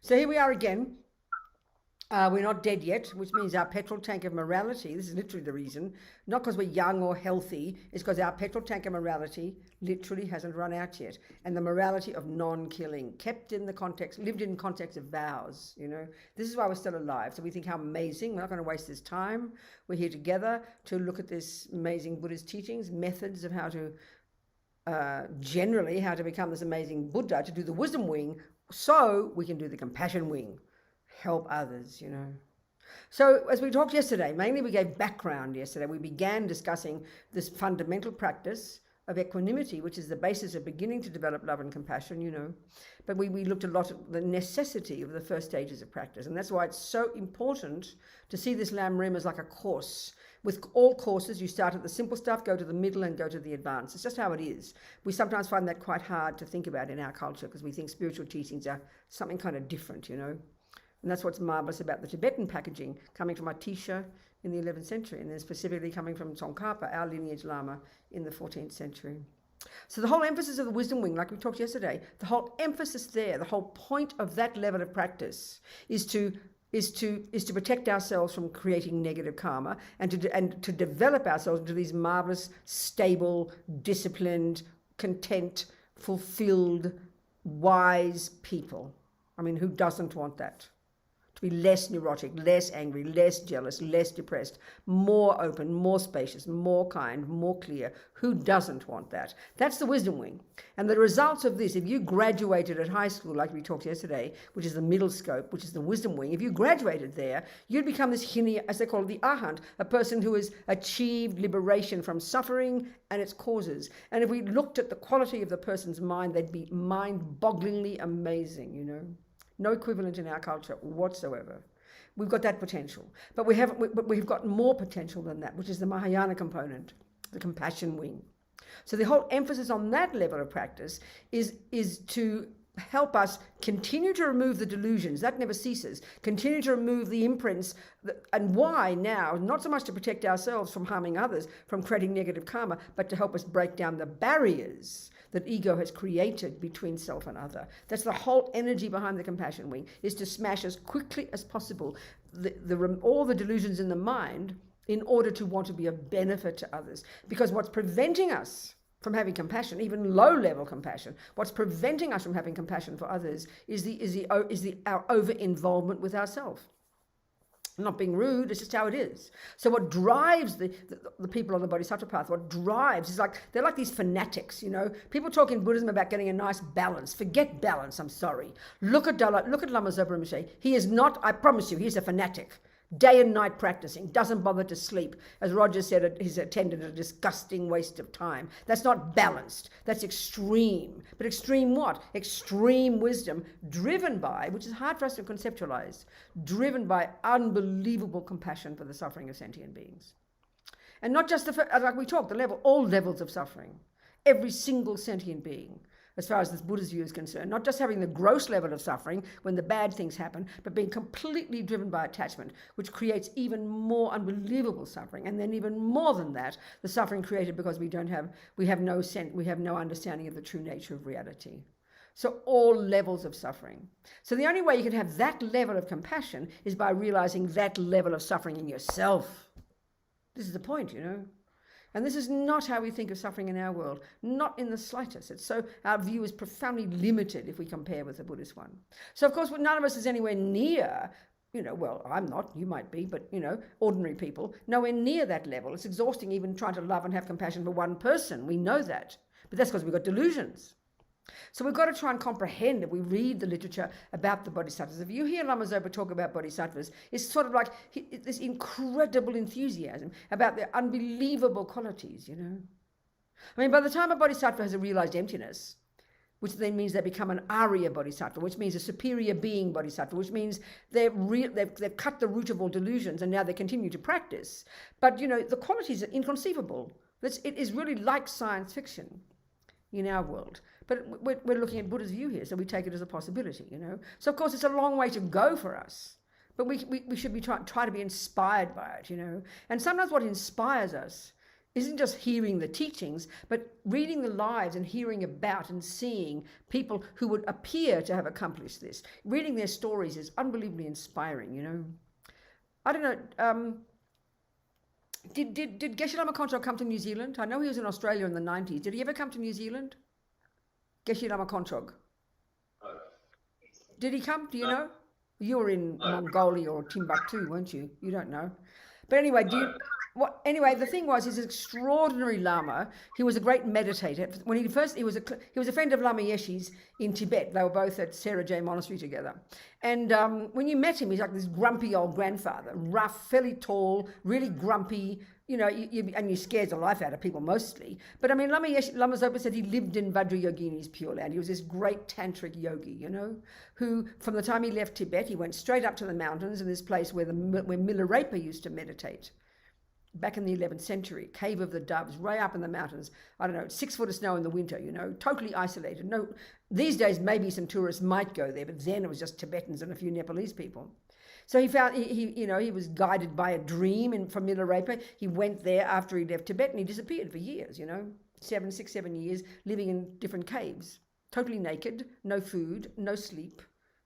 So here we are again. We're not dead yet, which means our petrol tank of morality, this is literally the reason, not because we're young or healthy, it's because our petrol tank of morality literally hasn't run out yet. And the morality of non-killing, kept in the context, lived in context of vows, you know. This is why we're still alive. So we think how amazing, we're not going to waste this time. We're here together to look at this amazing Buddhist teachings, methods of how to, generally, how to become this amazing Buddha, to do the wisdom wing, so we can do the compassion wing. Help others, you know. So as we talked yesterday, mainly we gave background yesterday. We began discussing this fundamental practice of equanimity, which is the basis of beginning to develop love and compassion, you know. But we looked a lot at the necessity of the first stages of practice. And that's why it's so important to see this Lam Rim as like a course. With all courses, you start at the simple stuff, go to the middle, and go to the advanced. It's just how it is. We sometimes find that quite hard to think about in our culture because we think spiritual teachings are something kind of different, you know. And that's what's marvelous about the Tibetan packaging, coming from Atisha in the 11th century, and then specifically coming from Tsongkhapa, our lineage Lama, in the 14th century. So the whole emphasis of the wisdom wing, like we talked yesterday, the whole emphasis there, the whole point of that level of practice is to protect ourselves from creating negative karma, and to develop ourselves into these marvelous, stable, disciplined, content, fulfilled, wise people. I mean, who doesn't want that? To be less neurotic, less angry, less jealous, less depressed, more open, more spacious, more kind, more clear. Who doesn't want that? That's the wisdom wing. And the results of this, if you graduated at high school, like we talked yesterday, which is the middle scope, which is the wisdom wing, if you graduated there, you'd become this hini, as they call it, the arhat, a person who has achieved liberation from suffering and its causes. And if we looked at the quality of the person's mind, they'd be mind-bogglingly amazing, you know. No equivalent in our culture whatsoever. We've got that potential. But we've got more potential than that, which is the Mahayana component, the compassion wing. So the whole emphasis on that level of practice is to help us continue to remove the delusions. That never ceases. Continue to remove the imprints. And why now? Not so much to protect ourselves from harming others, from creating negative karma, but to help us break down the barriers that ego has created between self and other. That's the whole energy behind the compassion wing, is to smash as quickly as possible all the delusions in the mind in order to want to be of benefit to others. Because what's preventing us from having compassion, even low-level compassion, what's preventing us from having compassion for others is our over-involvement with ourselves. Not being rude, it's just how it is. So what drives the people on the bodhisattva path, what drives is they're like these fanatics, you know. People talk in Buddhism about getting a nice balance. Forget balance, I'm sorry. Look at Dalai, look at Lama Zopa Rinpoche. He is not, I promise you, he's a fanatic. Day and night practicing, doesn't bother to sleep. As Roger said, he's attended a disgusting waste of time. That's not balanced, that's extreme. But extreme what? Extreme wisdom, driven by, which is hard for us to conceptualize, driven by unbelievable compassion for the suffering of sentient beings. And not just, like we talked, all levels of suffering. Every single sentient being, as far as this Buddha's view is concerned, not just having the gross level of suffering when the bad things happen, but being completely driven by attachment, which creates even more unbelievable suffering. And then even more than that, the suffering created because we have no understanding of the true nature of reality. So all levels of suffering. So the only way you can have that level of compassion is by realizing that level of suffering in yourself. This is the point, you know. And this is not how we think of suffering in our world, not in the slightest. Our view is profoundly limited if we compare with the Buddhist one. So of course, none of us is anywhere near, you know, well, I'm not, you might be, but, you know, ordinary people, nowhere near that level. It's exhausting even trying to love and have compassion for one person. We know that. But that's because we've got delusions. So we've got to try and comprehend, if we read the literature about the bodhisattvas. If you hear Lama Zopa talk about bodhisattvas, it's sort of like this incredible enthusiasm about their unbelievable qualities, you know. I mean, by the time a bodhisattva has a realized emptiness, which then means they become an Arya bodhisattva, which means a superior being bodhisattva, which means they've cut the root of all delusions and now they continue to practice. But, you know, the qualities are inconceivable. It is really like science fiction in our world. But we're looking at Buddha's view here, so we take it as a possibility, you know. So, of course, it's a long way to go for us. But we should be try to be inspired by it, you know. And sometimes what inspires us isn't just hearing the teachings, but reading the lives and hearing about and seeing people who would appear to have accomplished this. Reading their stories is unbelievably inspiring, you know. I don't know, did Geshe Lama Konchog come to New Zealand? I know he was in Australia in the 90s. Did he ever come to New Zealand? Geshe Lama Konchog. Did he come? Do you know? You were in Mongolia or Timbuktu, weren't you? You don't know. But anyway, anyway, the thing was, he's an extraordinary Lama. He was a great meditator. When he was a friend of Lama Yeshe's in Tibet. They were both at Sarah J Monastery together. And when you met him, he's like this grumpy old grandfather, rough, fairly tall, really grumpy. You know, and you scares the life out of people mostly. But I mean, Lama Zopa said he lived in Vajrayogini's Pure Land. He was this great tantric yogi, you know, who from the time he left Tibet, he went straight up to the mountains in this place where Milarepa used to meditate. Back in the 11th century, Cave of the Doves, way up in the mountains. I don't know, 6 foot of snow in the winter, you know, totally isolated. No, these days maybe some tourists might go there, but then it was just Tibetans and a few Nepalese people. So he found, he was guided by a dream from Milarepa. He went there after he left Tibet and he disappeared for years, you know, 7 years, living in different caves, totally naked, no food, no sleep,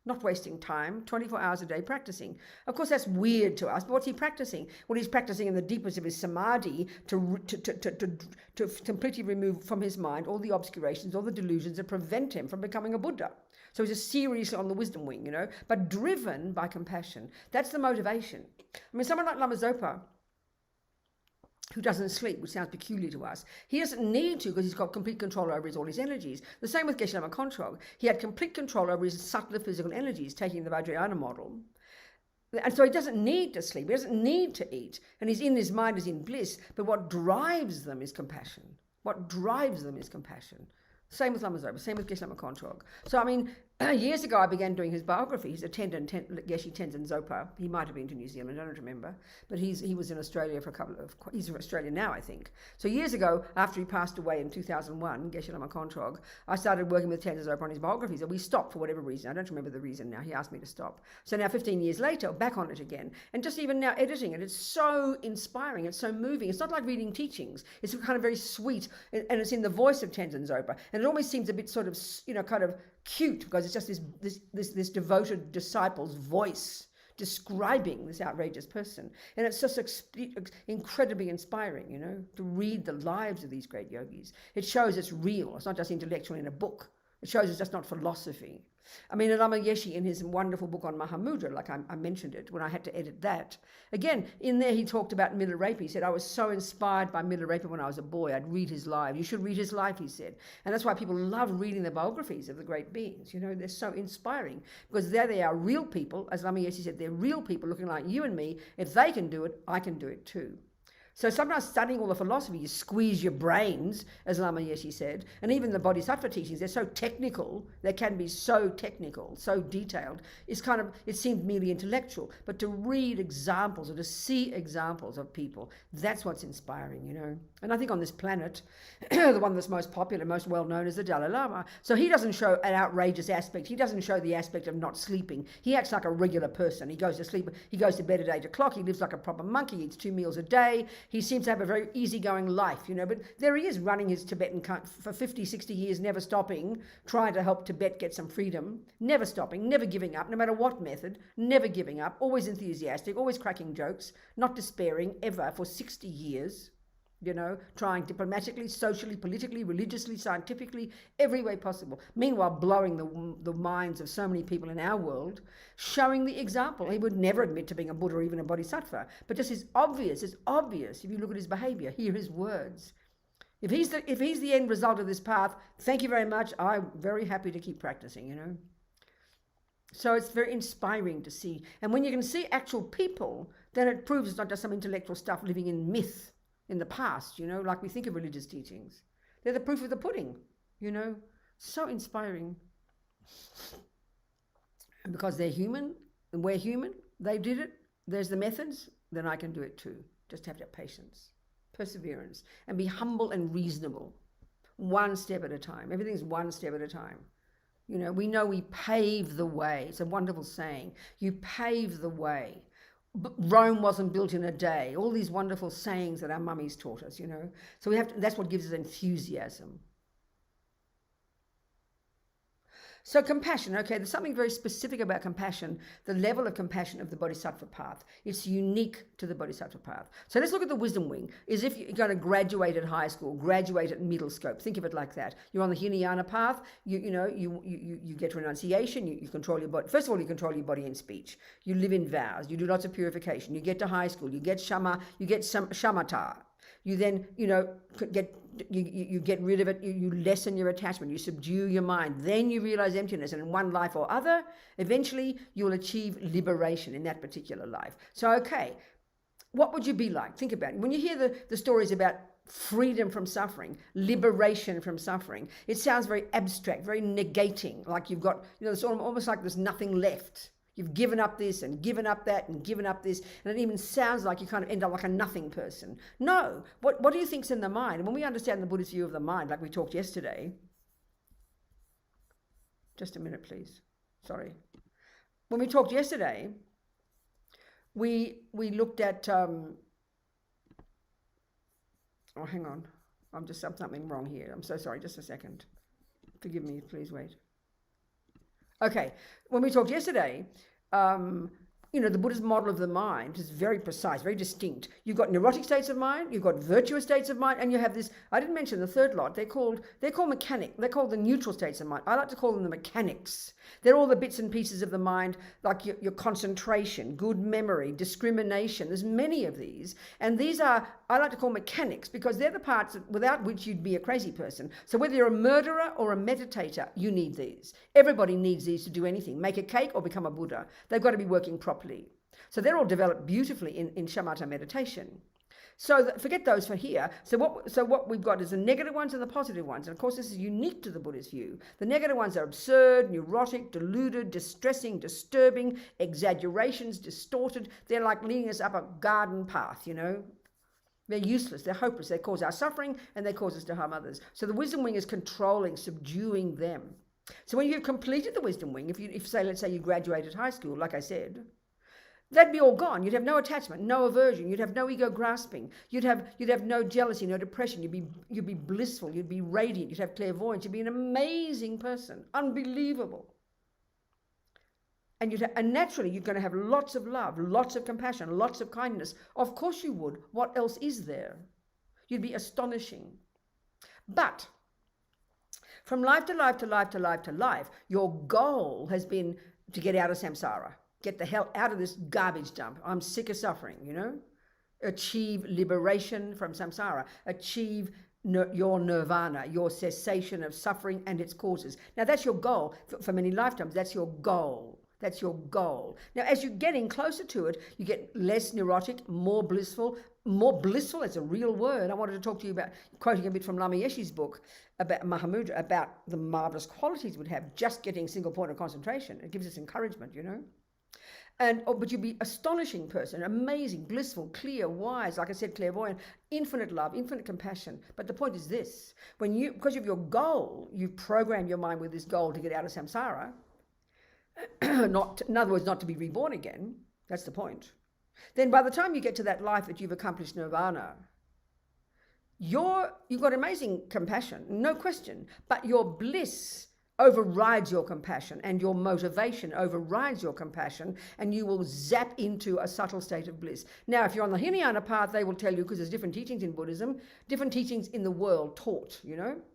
not wasting time, 24 hours a day practicing. Of course, that's weird to us, but what's he practicing? Well, he's practicing in the deepest of his samadhi to completely remove from his mind all the obscurations, all the delusions that prevent him from becoming a Buddha. So he's just seriously on the wisdom wing, you know, but driven by compassion. That's the motivation. I mean, someone like Lama Zopa, who doesn't sleep, which sounds peculiar to us, he doesn't need to because he's got complete control over all his energies. The same with Geshe Lama Konchog. He had complete control over his subtler physical energies, taking the Vajrayana model. And so he doesn't need to sleep, he doesn't need to eat, and his mind is in bliss, but what drives them is compassion. What drives them is compassion. Same with Lama Zopa, same with Geshe Lama Konchog. So, I mean, years ago I began doing his biography. He's a Geshe Tenzin Zopa. He might have been to New Zealand, I don't remember. But he was in Australia for he's in Australia now, I think. So years ago, after he passed away in 2001, Geshe Lama Konchog, I started working with Tenzin Zopa on his biographies. And we stopped for whatever reason. I don't remember the reason now. He asked me to stop. So now 15 years later, back on it again. And just even now editing it, it's so inspiring. It's so moving. It's not like reading teachings. It's kind of very sweet. And it's in the voice of Tenzin Zopa. And it almost seems a bit sort of, you know, kind of cute because it's just this devoted disciple's voice describing this outrageous person. And it's just incredibly inspiring, you know, to read the lives of these great yogis. It shows it's real. It's not just intellectual in a book. It shows it's just not philosophy. I mean, Lama Yeshe, in his wonderful book on Mahamudra, like I mentioned it when I had to edit that, again, in there he talked about Milarepa. He said, I was so inspired by Milarepa when I was a boy. I'd read his life. You should read his life, he said. And that's why people love reading the biographies of the great beings. You know, they're so inspiring because there they are, real people. As Lama Yeshe said, they're real people looking like you and me. If they can do it, I can do it too. So sometimes studying all the philosophy, you squeeze your brains, as Lama Yeshe said, and even the bodhisattva teachings, they're so technical, they can be so technical, so detailed, it seemed merely intellectual. But to read examples or to see examples of people, that's what's inspiring, you know. And I think on this planet, the one that's most popular, most well-known is the Dalai Lama. So he doesn't show an outrageous aspect. He doesn't show the aspect of not sleeping. He acts like a regular person. He goes to sleep. He goes to bed at 8 o'clock. He lives like a proper monk. He eats 2 meals a day. He seems to have a very easygoing life, you know. But there he is running his Tibetan for 50, 60 years, never stopping, trying to help Tibet get some freedom, never stopping, never giving up, no matter what method, never giving up, always enthusiastic, always cracking jokes, not despairing ever for 60 years. You know, trying diplomatically, socially, politically, religiously, scientifically, every way possible. Meanwhile, blowing the minds of so many people in our world, showing the example. He would never admit to being a Buddha or even a bodhisattva, but just it's obvious if you look at his behavior, hear his words. If he's the end result of this path, thank you very much. I'm very happy to keep practicing, you know. So it's very inspiring to see. And when you can see actual people, then it proves it's not just some intellectual stuff living in myth in the past, you know, like we think of religious teachings. They're the proof of the pudding, you know. So inspiring. And because they're human and we're human, they did it, there's the methods, then I can do it too. Just have that patience, perseverance, and be humble and reasonable. One step at a time. Everything's one step at a time. You know we pave the way. It's a wonderful saying. You pave the way. Rome wasn't built in a day. All these wonderful sayings that our mummies taught us, So we have to, that's what gives us enthusiasm. So compassion, okay, there's something very specific about compassion, the level of compassion of the bodhisattva path. It's unique to the bodhisattva path. So let's look at the wisdom wing. Is if you're going to graduate at high school, graduate at middle scope. Think of it like that. You're on the Hinayana path, you get renunciation, you control your body. First of all, you control your body and speech. You live in vows, you do lots of purification. You get to high school, you get shamatha. You then, you get rid of it, you lessen your attachment, you subdue your mind, then you realize emptiness, and in one life or other, eventually you'll achieve liberation in that particular life. So, okay, what would you be like? Think about it. When you hear the stories about freedom from suffering, liberation from suffering, it sounds very abstract, very negating, like you've got, it's almost like there's nothing left. You've given up this and given up that and given up this, and it even sounds like you kind of end up like a nothing person. No, what do you think's in the mind? And when we understand the Buddhist view of the mind, like we talked yesterday, just a minute, please. Sorry. When we talked yesterday, we looked at, oh, hang on. I'm just something wrong here. I'm so sorry. Just a second. Forgive me, please wait. Okay, when we talked yesterday, the Buddhist model of the mind is very precise, very distinct. You've got neurotic states of mind, you've got virtuous states of mind, and you have this, I didn't mention the third lot, they're called mechanic, they're called the neutral states of mind. I like to call them the mechanics. They're all the bits and pieces of the mind, like your concentration, good memory, discrimination. There's many of these, and these are, I like to call mechanics, because they're the parts without which you'd be a crazy person. So whether you're a murderer or a meditator, you need these. Everybody needs these to do anything, make a cake or become a Buddha. They've got to be working properly. So they're all developed beautifully in shamatha meditation. So forget those for here. So what we've got is the negative ones and the positive ones. And of course, this is unique to the Buddhist view. The negative ones are absurd, neurotic, deluded, distressing, disturbing, exaggerations, distorted. They're like leading us up a garden path, They're useless, they're hopeless, they cause our suffering and they cause us to harm others. So the wisdom wing is controlling, subduing them. So when you've completed the wisdom wing, let's say you graduated high school, like I said, that'd be all gone. You'd have no attachment, no aversion. You'd have no ego grasping. You'd have no jealousy, no depression. You'd be blissful. You'd be radiant. You'd have clairvoyance. You'd be an amazing person, unbelievable. And naturally, you're going to have lots of love, lots of compassion, lots of kindness. Of course you would. What else is there? You'd be astonishing. But from life to life to life to life to life, your goal has been to get out of samsara. Get the hell out of this garbage dump. I'm sick of suffering, Achieve liberation from samsara. Achieve your nirvana, your cessation of suffering and its causes. Now, that's your goal. For many lifetimes, that's your goal. That's your goal. Now, as you're getting closer to it, you get less neurotic, more blissful. More blissful, it's a real word. I wanted to talk to you about, quoting a bit from Lama Yeshe's book, about Mahamudra, about the marvelous qualities we'd have just getting single point of concentration. It gives us encouragement, But you'd be an astonishing person, amazing, blissful, clear, wise, like I said, clairvoyant, infinite love, infinite compassion. But the point is this, because of your goal, you program your mind with this goal to get out of samsara, in other words, not to be reborn again. That's the point. Then by the time you get to that life that you've accomplished nirvana, you've got amazing compassion, no question, but your bliss overrides your compassion and your motivation overrides your compassion, and you will zap into a subtle state of bliss. Now, if you're on the Hinayana path, they will tell you, because there's different teachings in Buddhism, different teachings in the world taught,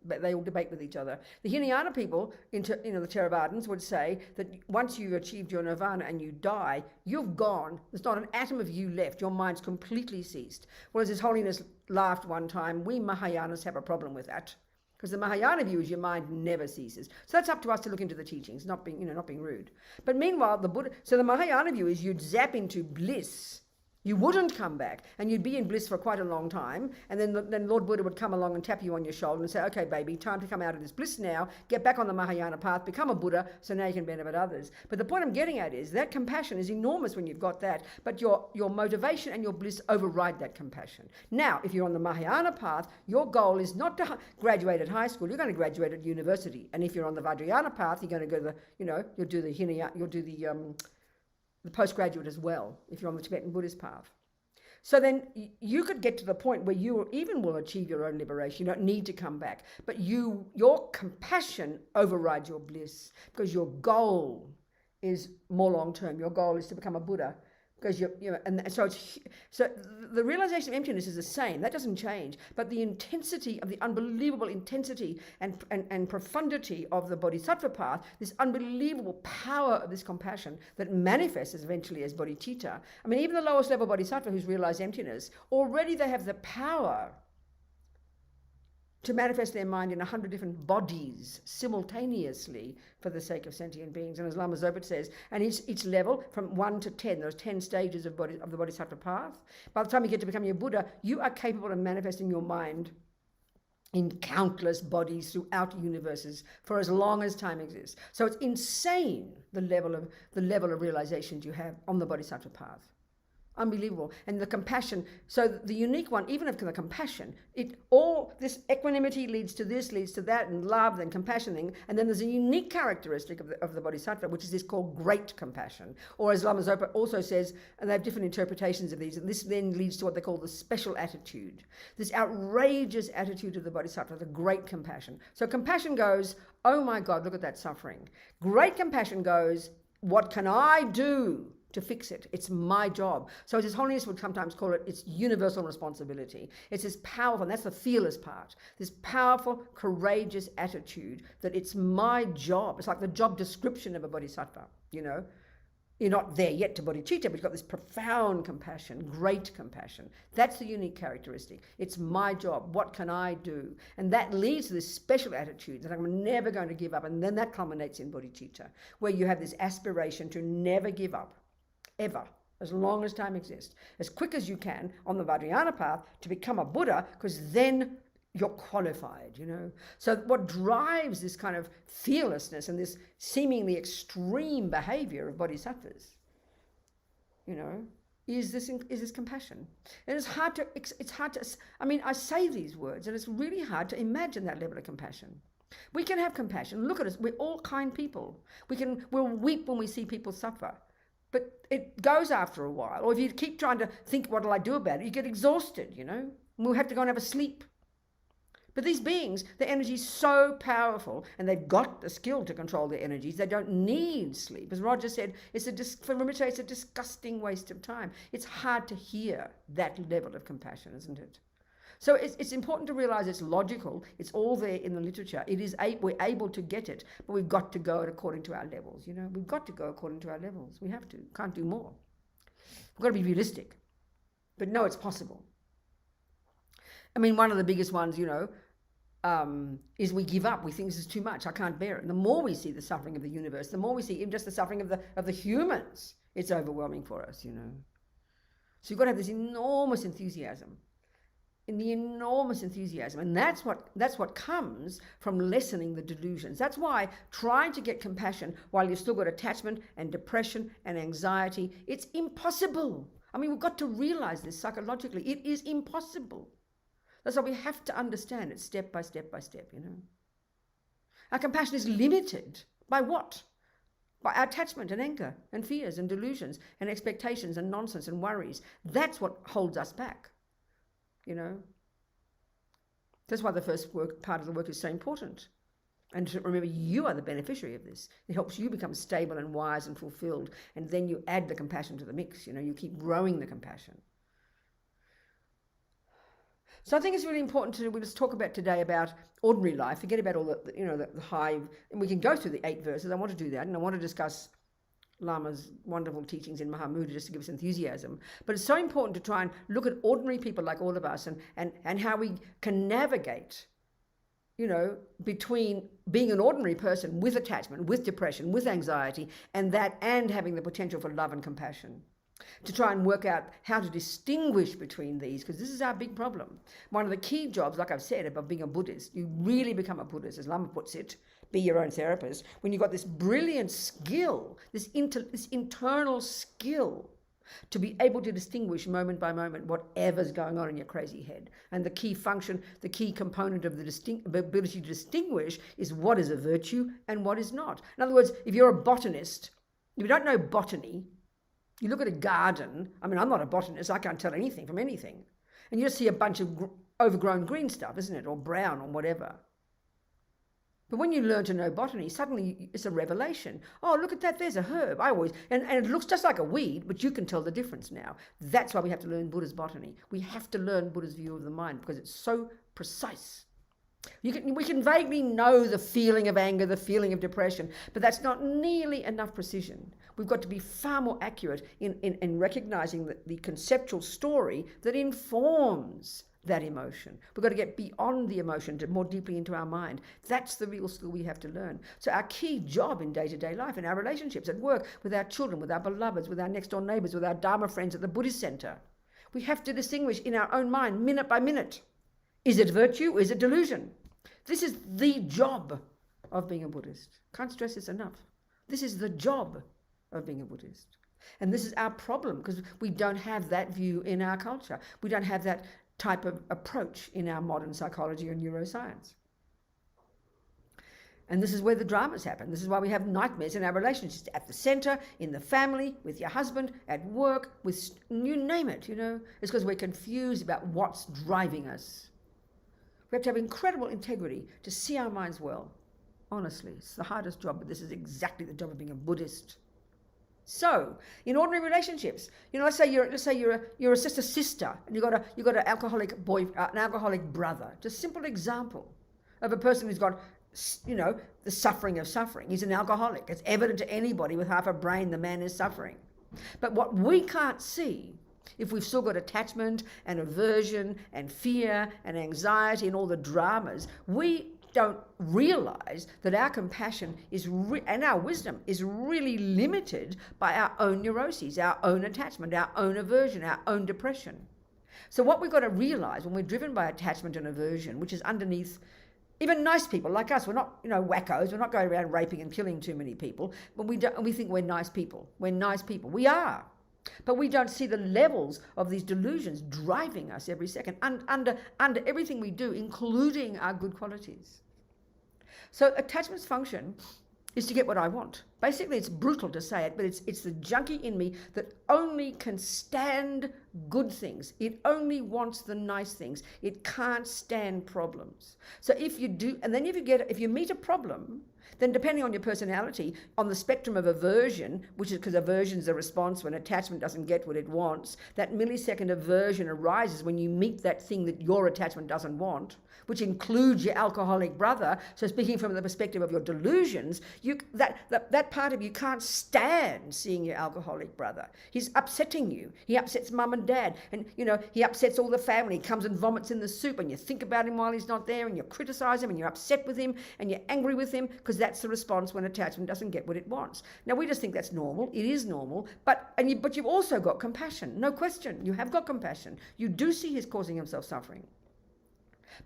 but they all debate with each other. The Hinayana people, the Theravadins, would say that once you've achieved your nirvana and you die, you've gone. There's not an atom of you left. Your mind's completely ceased. Whereas His Holiness laughed one time, we Mahayanas have a problem with that. Because the Mahayana view is your mind never ceases. So that's up to us to look into the teachings, not being rude. But meanwhile, the Mahayana view is you'd zap into bliss. You wouldn't come back, and you'd be in bliss for quite a long time, and then Lord Buddha would come along and tap you on your shoulder and say, okay, baby, time to come out of this bliss now, get back on the Mahayana path, become a Buddha, so now you can benefit others. But the point I'm getting at is that compassion is enormous when you've got that, but your motivation and your bliss override that compassion. Now, if you're on the Mahayana path, your goal is not to graduate at high school, you're going to graduate at university. And if you're on the Vajrayana path, you're going to go to you'll do the Hinayana, you'll do the the postgraduate as well, if you're on the Tibetan Buddhist path. So then you could get to the point where you even will achieve your own liberation. You don't need to come back. But your compassion overrides your bliss, because your goal is more long-term. Your goal is to become a Buddha. Because so the realization of emptiness is the same. That doesn't change. But the intensity of the unbelievable intensity and profundity of the bodhisattva path, this unbelievable power of this compassion that manifests eventually as bodhicitta. I mean, even the lowest level bodhisattva who's realized emptiness, already they have the power to manifest their mind in 100 different bodies simultaneously for the sake of sentient beings. And as Lama Zopat says, and each level from 1 to 10, there's 10 stages of the bodhisattva path. By the time you get to becoming a Buddha, you are capable of manifesting your mind in countless bodies throughout universes for as long as time exists. So it's insane the level of realizations you have on the bodhisattva path. Unbelievable. And the compassion, so the unique one, even of the compassion, this equanimity leads to this, leads to that, and love, then compassion, and then there's a unique characteristic of the bodhisattva, which is this called great compassion. Or as Lama Zopa also says, and they have different interpretations of these, and this then leads to what they call the special attitude, this outrageous attitude of the bodhisattva, the great compassion. So compassion goes, oh my God, look at that suffering. Great compassion goes, what can I do to fix it? It's my job. So as His Holiness would sometimes call it, it's universal responsibility. It's this powerful, and that's the fearless part, this powerful, courageous attitude that it's my job. It's like the job description of a bodhisattva, you know. You're not there yet to bodhicitta, but you've got this profound compassion, great compassion. That's the unique characteristic. It's my job. What can I do? And that leads to this special attitude that I'm never going to give up. And then that culminates in bodhicitta, where you have this aspiration to never give up, ever, as long as time exists, as quick as you can on the Vajrayana path to become a Buddha, because then you're qualified, you know. So what drives this kind of fearlessness and this seemingly extreme behavior of bodhisattvas, you know, is this compassion. And it's hard to, I mean, I say these words and it's really hard to imagine that level of compassion. We can have compassion. Look at us. We're all kind people. We'll weep when we see people suffer. But it goes after a while. Or if you keep trying to think, what will I do about it? You get exhausted, you know. We'll have to go and have a sleep. But these beings, their energy is so powerful, and they've got the skill to control their energies. They don't need sleep. As Roger said, for Rinpoche, it's a disgusting waste of time. It's hard to hear that level of compassion, isn't it? So it's important to realize it's logical. It's all there in the literature. We're able to get it, but we've got to go according to our levels. You know, we've got to go according to our levels. We have to. Can't do more. We've got to be realistic. But no, it's possible. I mean, one of the biggest ones, you know, is we give up. We think this is too much. I can't bear it. And the more we see the suffering of the universe, the more we see even just the suffering of the humans, it's overwhelming for us, you know. So you've got to have this enormous enthusiasm. And that's what comes from lessening the delusions. That's why trying to get compassion while you've still got attachment and depression and anxiety, it's impossible. I mean, we've got to realize this psychologically. It is impossible. That's why we have to understand it step by step by step, you know. Our compassion is limited by what? By our attachment and anger and fears and delusions and expectations and nonsense and worries. That's what holds us back, you know. That's why the first part of the work is so important. And to remember, you are the beneficiary of this. It helps you become stable and wise and fulfilled. And then you add the compassion to the mix, you know, you keep growing the compassion. So I think it's really important we'll just talk about today about ordinary life, forget about all the high, and we can go through the 8 verses. I want to do that, and I want to discuss Lama's wonderful teachings in Mahamudra just to give us enthusiasm. But it's so important to try and look at ordinary people like all of us and how we can navigate, you know, between being an ordinary person with attachment, with depression, with anxiety, and having the potential for love and compassion. To try and work out how to distinguish between these, because this is our big problem. One of the key jobs, like I've said, about being a Buddhist, you really become a Buddhist, as Lama puts it, be your own therapist, when you've got this brilliant skill, this internal skill to be able to distinguish moment by moment whatever's going on in your crazy head. And the key function, the key component of the ability to distinguish is what is a virtue and what is not. In other words, if you're a botanist, if you don't know botany, You look at a garden, I mean, I'm not a botanist, I can't tell anything from anything. And you just see a bunch of overgrown green stuff, isn't it? Or brown or whatever. But when you learn to know botany, suddenly it's a revelation. Oh, look at that, there's a herb. And it looks just like a weed, but you can tell the difference now. That's why we have to learn Buddha's botany. We have to learn Buddha's view of the mind because it's so precise. We can vaguely know the feeling of anger, the feeling of depression, but that's not nearly enough precision. We've got to be far more accurate in recognizing the conceptual story that informs that emotion. We've got to get beyond the emotion to more deeply into our mind. That's the real skill we have to learn. So our key job in day-to-day life, in our relationships, at work, with our children, with our beloveds, with our next-door neighbours, with our Dharma friends at the Buddhist Centre, we have to distinguish in our own mind, minute by minute. Is it virtue? Is it delusion? This is the job of being a Buddhist. Can't stress this enough. This is the job of being a Buddhist. And this is our problem because we don't have that view in our culture. We don't have that type of approach in our modern psychology or neuroscience. And this is where the dramas happen. This is why we have nightmares in our relationships, at the centre, in the family, with your husband, at work, with you name it, you know. It's because we're confused about what's driving us. We have to have incredible integrity to see our minds well. Honestly, it's the hardest job, but this is exactly the job of being a Buddhist. So, in ordinary relationships, you know, let's say you're just a sister, and you've got an alcoholic an alcoholic brother. Just a simple example of a person who's got, you know, the suffering of suffering. He's an alcoholic. It's evident to anybody with half a brain the man is suffering. But what we can't see, if we've still got attachment and aversion and fear and anxiety and all the dramas, we don't realize that our compassion and our wisdom is really limited by our own neuroses, our own attachment, our own aversion, our own depression. So what we've got to realize when we're driven by attachment and aversion, which is underneath even nice people like us, we're not, you know, wackos, we're not going around raping and killing too many people, but we think we're nice people. We're nice people. We are. But we don't see the levels of these delusions driving us every second, under everything we do, including our good qualities. So attachment's function is to get what I want. Basically, it's brutal to say it, but it's the junkie in me that only can stand good things. It only wants the nice things. It can't stand problems. So if you meet a problem, then depending on your personality, on the spectrum of aversion, which is because aversion is a response when attachment doesn't get what it wants, that millisecond aversion arises when you meet that thing that your attachment doesn't want, which includes your alcoholic brother. So speaking from the perspective of your delusions, that part of you can't stand seeing your alcoholic brother. He's upsetting you. He upsets mum and dad, and you know, he upsets all the family. He comes and vomits in the soup, and you think about him while he's not there, and you criticize him, and you're upset with him, and you're angry with him, because that's the response when attachment doesn't get what it wants. Now, we just think that's normal. It is normal, but you've also got compassion. No question. You have got compassion. You do see he's causing himself suffering.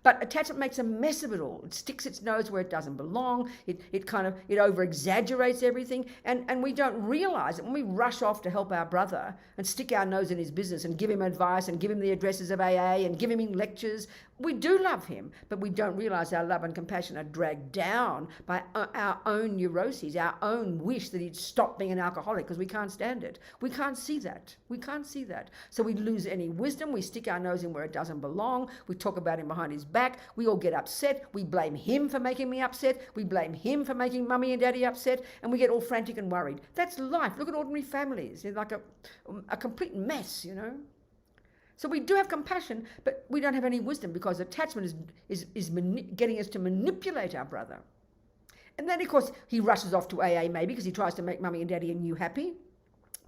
But attachment makes a mess of it all. It sticks its nose where it doesn't belong. It over-exaggerates everything. And we don't realize it when we rush off to help our brother and stick our nose in his business and give him advice and give him the addresses of AA and give him lectures. We do love him, but we don't realize our love and compassion are dragged down by our own neuroses, our own wish that he'd stop being an alcoholic because we can't stand it. We can't see that. We can't see that. So we lose any wisdom. We stick our nose in where it doesn't belong. We talk about him behind his back. We all get upset. We blame him for making me upset. We blame him for making mummy and daddy upset, and we get all frantic and worried. That's life. Look at ordinary families. It's like a complete mess, you know. So we do have compassion, but we don't have any wisdom because attachment is getting us to manipulate our brother. And then, of course, he rushes off to AA maybe because he tries to make mummy and daddy and you happy.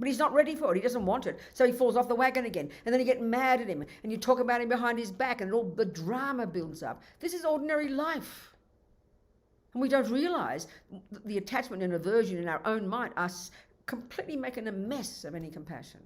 But he's not ready for it. He doesn't want it. So he falls off the wagon again. And then you get mad at him and you talk about him behind his back and all the drama builds up. This is ordinary life. And we don't realize the attachment and aversion in our own mind are completely making a mess of any compassion.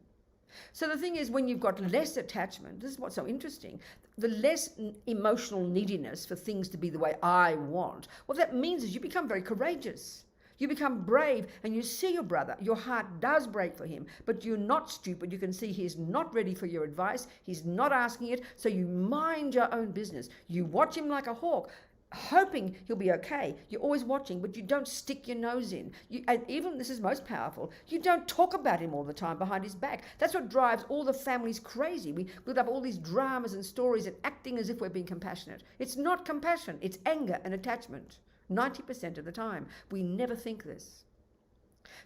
So the thing is, when you've got less attachment, this is what's so interesting, the less emotional neediness for things to be the way I want, what that means is you become very courageous. You become brave and you see your brother. Your heart does break for him, but you're not stupid. You can see he's not ready for your advice. He's not asking it. So you mind your own business. You watch him like a hawk. hoping he'll be okay. You're always watching, but you don't stick your nose in. And even, this is most powerful, you don't talk about him all the time behind his back. That's what drives all the families crazy. We build up all these dramas and stories and acting as if we're being compassionate. It's not compassion, it's anger and attachment. 90% of the time. We never think this.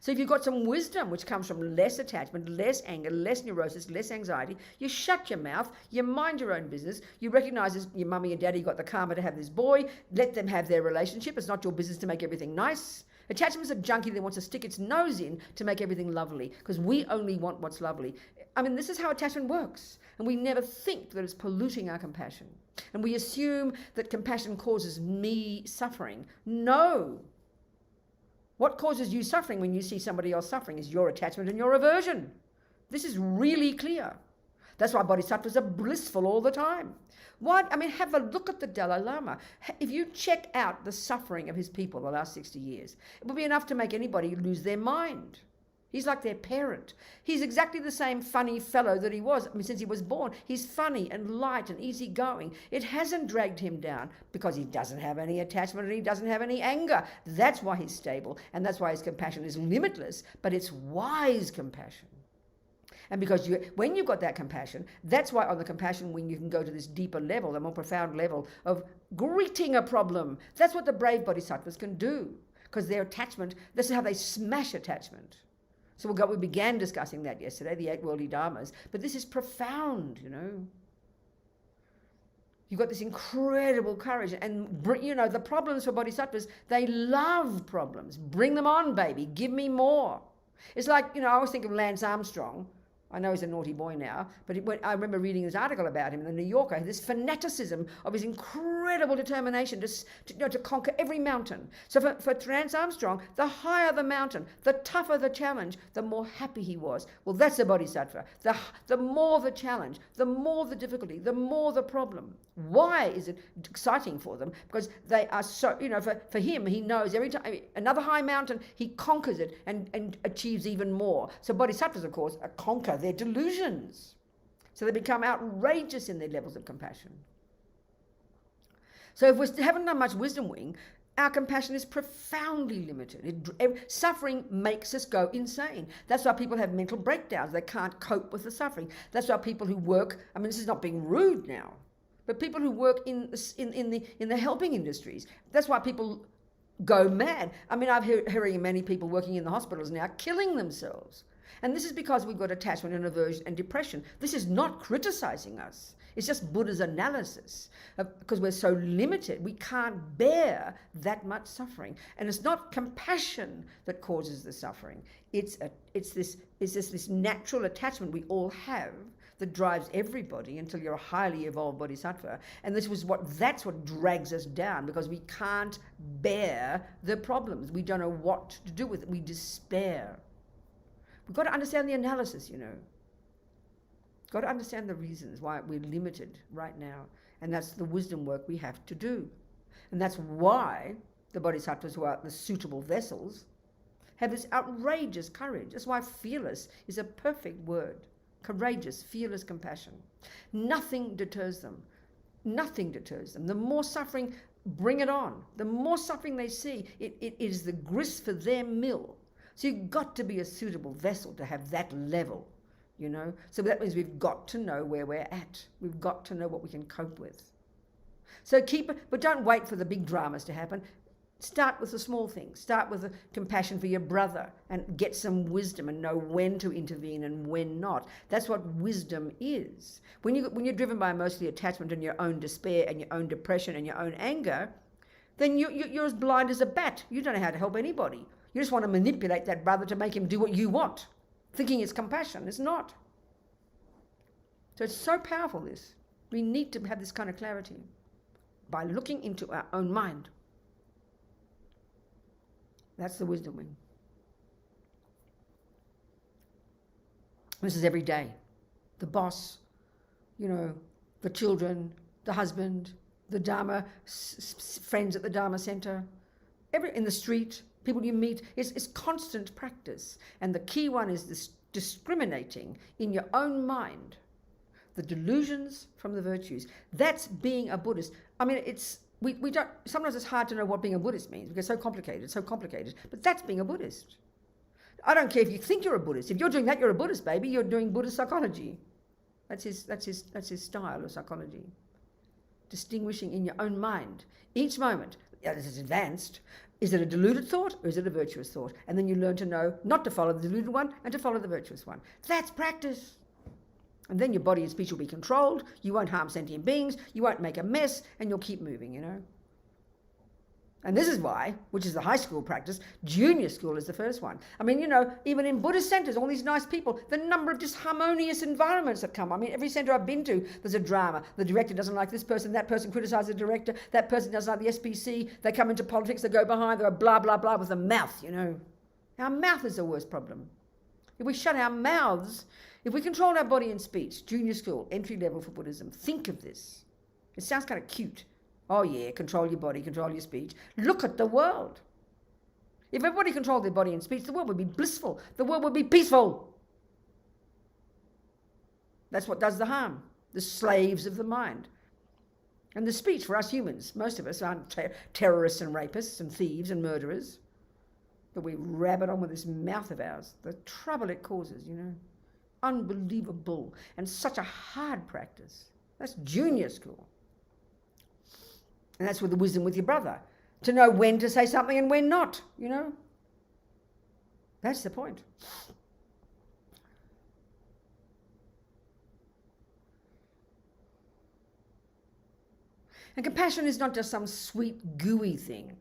So if you've got some wisdom, which comes from less attachment, less anger, less neurosis, less anxiety, you shut your mouth, you mind your own business, you recognise your mummy and daddy got the karma to have this boy, let them have their relationship, it's not your business to make everything nice. Attachment's a junkie that wants to stick its nose in to make everything lovely, because we only want what's lovely. I mean, this is how attachment works, and we never think that it's polluting our compassion. And we assume that compassion causes me suffering. No. What causes you suffering when you see somebody else suffering is your attachment and your aversion. This is really clear. That's why bodhisattvas are blissful all the time. Why? I mean, have a look at the Dalai Lama. If you check out the suffering of his people the last 60 years, it would be enough to make anybody lose their mind. He's like their parent. He's exactly the same funny fellow that he was since he was born. He's funny and light and easygoing. It hasn't dragged him down because he doesn't have any attachment and he doesn't have any anger. That's why he's stable, and that's why his compassion is limitless, but it's wise compassion. And because when you've got that compassion, that's why on the compassion wing you can go to this deeper level, the more profound level of greeting a problem. That's what the brave bodhisattvas can do, because their attachment, this is how they smash attachment. So we began discussing that yesterday, the 8 worldly dharmas, but this is profound, you know. You've got this incredible courage, and you know, the problems for bodhisattvas, they love problems. Bring them on, baby, give me more. It's like, you know, I always think of Lance Armstrong. I know he's a naughty boy now, but I remember reading this article about him in the New Yorker, this fanaticism of his incredible determination to conquer every mountain. So for Lance Armstrong, the higher the mountain, the tougher the challenge, the more happy he was. Well, that's a bodhisattva. The more the challenge, the more the difficulty, the more the problem. Why is it exciting for them? Because they are so, you know, for him, he knows every time, another high mountain, he conquers it and achieves even more. So bodhisattvas, of course, conquer their delusions. So they become outrageous in their levels of compassion. So if we haven't done much wisdom wing, our compassion is profoundly limited. Suffering makes us go insane. That's why people have mental breakdowns. They can't cope with the suffering. That's why people who work, I mean, this is not being rude now, but people who work in the helping industries, that's why people go mad. I mean, I'm hearing many people working in the hospitals now killing themselves. And this is because we've got attachment and aversion and depression. This is not criticizing us. It's just Buddha's analysis, because we're so limited. We can't bear that much suffering. And it's not compassion that causes the suffering. It's this natural attachment we all have that drives everybody until you're a highly evolved bodhisattva. And that's what drags us down, because we can't bear the problems. We don't know what to do with it. We despair. We've got to understand the analysis, you know. Got to understand the reasons why we're limited right now. And that's the wisdom work we have to do. And that's why the bodhisattvas, who are the suitable vessels, have this outrageous courage. That's why fearless is a perfect word. Courageous, fearless compassion. Nothing deters them. Nothing deters them. The more suffering, bring it on. The more suffering they see, it is the grist for their mill. So you've got to be a suitable vessel to have that level, you know. So that means we've got to know where we're at. We've got to know what we can cope with. So but don't wait for the big dramas to happen. Start with the small things. Start with the compassion for your brother and get some wisdom and know when to intervene and when not. That's what wisdom is. When you're driven by mostly attachment and your own despair and your own depression and your own anger, then you're as blind as a bat. You don't know how to help anybody. You just want to manipulate that brother to make him do what you want, thinking it's compassion. It's not. So it's so powerful, this. We need to have this kind of clarity by looking into our own mind. That's the wisdom wing. This is every day. The boss, you know, the children, the husband, the Dharma, friends at the Dharma Centre, in the street, people you meet. It's constant practice. And the key one is this discriminating in your own mind the delusions from the virtues. That's being a Buddhist. I mean, we don't, sometimes it's hard to know what being a Buddhist means because it's so complicated, but that's being a Buddhist. I don't care if you think you're a Buddhist. If you're doing that, you're a Buddhist, baby. You're doing Buddhist psychology. That's his style of psychology. Distinguishing in your own mind. Each moment, as it's advanced, is it a deluded thought or is it a virtuous thought? And then you learn to know not to follow the deluded one and to follow the virtuous one. That's practice. And then your body and speech will be controlled. You won't harm sentient beings. You won't make a mess, and you'll keep moving, you know. And this is why, which is the high school practice, junior school is the first one. I mean, you know, even in Buddhist centres, all these nice people, the number of disharmonious environments that come. I mean, every centre I've been to, there's a drama. The director doesn't like this person, that person criticises the director, that person doesn't like the SPC, they come into politics, they go behind, they go blah, blah, blah with a mouth, you know. Our mouth is the worst problem. If we shut our mouths, if we control our body and speech, junior school, entry level for Buddhism, think of this. It sounds kind of cute. Oh yeah, control your body, control your speech. Look at the world. If everybody controlled their body and speech, the world would be blissful. The world would be peaceful. That's what does the harm. The slaves of the mind. And the speech for us humans, most of us aren't terrorists and rapists and thieves and murderers. But we rabbit on with this mouth of ours. The trouble it causes, you know. Unbelievable. And such a hard practice. That's junior school. And that's with the wisdom with your brother. To know when to say something and when not, you know. That's the point. And compassion is not just some sweet, gooey thing.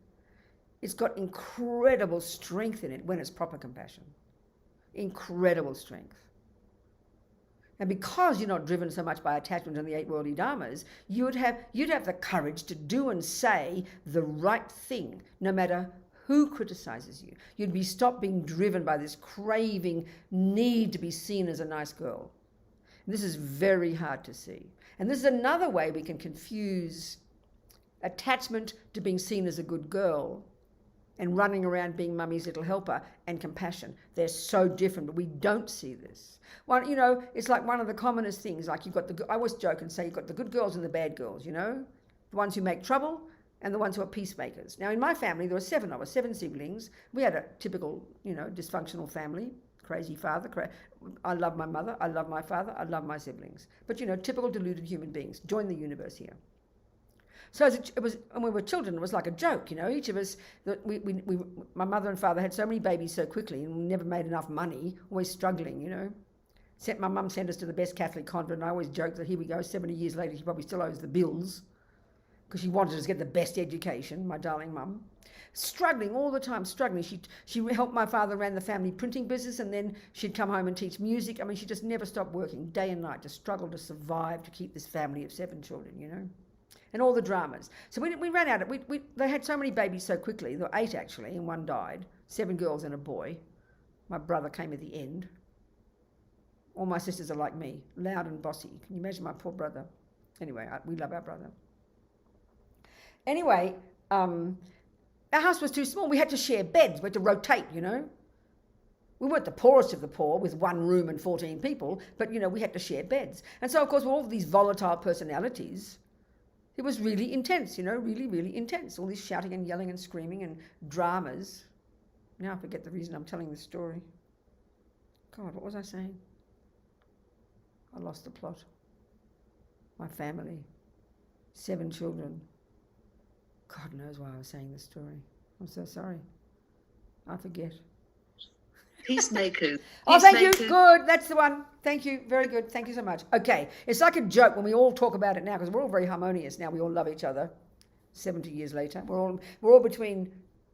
It's got incredible strength in it when it's proper compassion. Incredible strength. And because you're not driven so much by attachment and the 8 worldly dharmas, you'd have the courage to do and say the right thing, no matter who criticizes you. You'd stop being driven by this craving need to be seen as a nice girl. And this is very hard to see. And this is another way we can confuse attachment to being seen as a good girl and running around being mummy's little helper and compassion. They're so different, but we don't see this. Well, you know, it's like one of the commonest things, like you've got I always joke and say you've got the good girls and the bad girls, you know? The ones who make trouble and the ones who are peacemakers. Now, in my family, there were 7 of us, 7 siblings. We had a typical, you know, dysfunctional family, crazy father. I love my mother, I love my father, I love my siblings. But, you know, typical deluded human beings. Join the universe here. So when we were children, it was like a joke, you know. Each of us, my mother and father had so many babies so quickly and we never made enough money, always struggling, you know. My mum sent us to the best Catholic convent, and I always joke that here we go, 70 years later, she probably still owes the bills because she wanted us to get the best education, my darling mum. Struggling all the time, struggling. She helped my father, ran the family printing business, and then she'd come home and teach music. I mean, she just never stopped working day and night to struggle to survive, to keep this family of 7 children, you know. And all the dramas. So we ran out of they had so many babies so quickly. There were 8 actually, and 1 died. 7 girls and a boy. My brother came at the end. All my sisters are like me, loud and bossy. Can you imagine my poor brother? Anyway, we love our brother. Anyway, our house was too small. We had to share beds. We had to rotate, you know. We weren't the poorest of the poor with 1 room and 14 people, but, you know, we had to share beds. And so, of course, with all of these volatile personalities, it was really intense, you know, really, really intense. All this shouting and yelling and screaming and dramas. Now I forget the reason I'm telling this story. God, what was I saying? I lost the plot. My family. 7 children. God knows why I was saying this story. I'm so sorry. I forget. Peacemakers. Oh, thank you. Good. That's the one. Thank you. Very good. Thank you so much. Okay. It's like a joke when we all talk about it now because we're all very harmonious now. We all love each other 70 years later. We're all between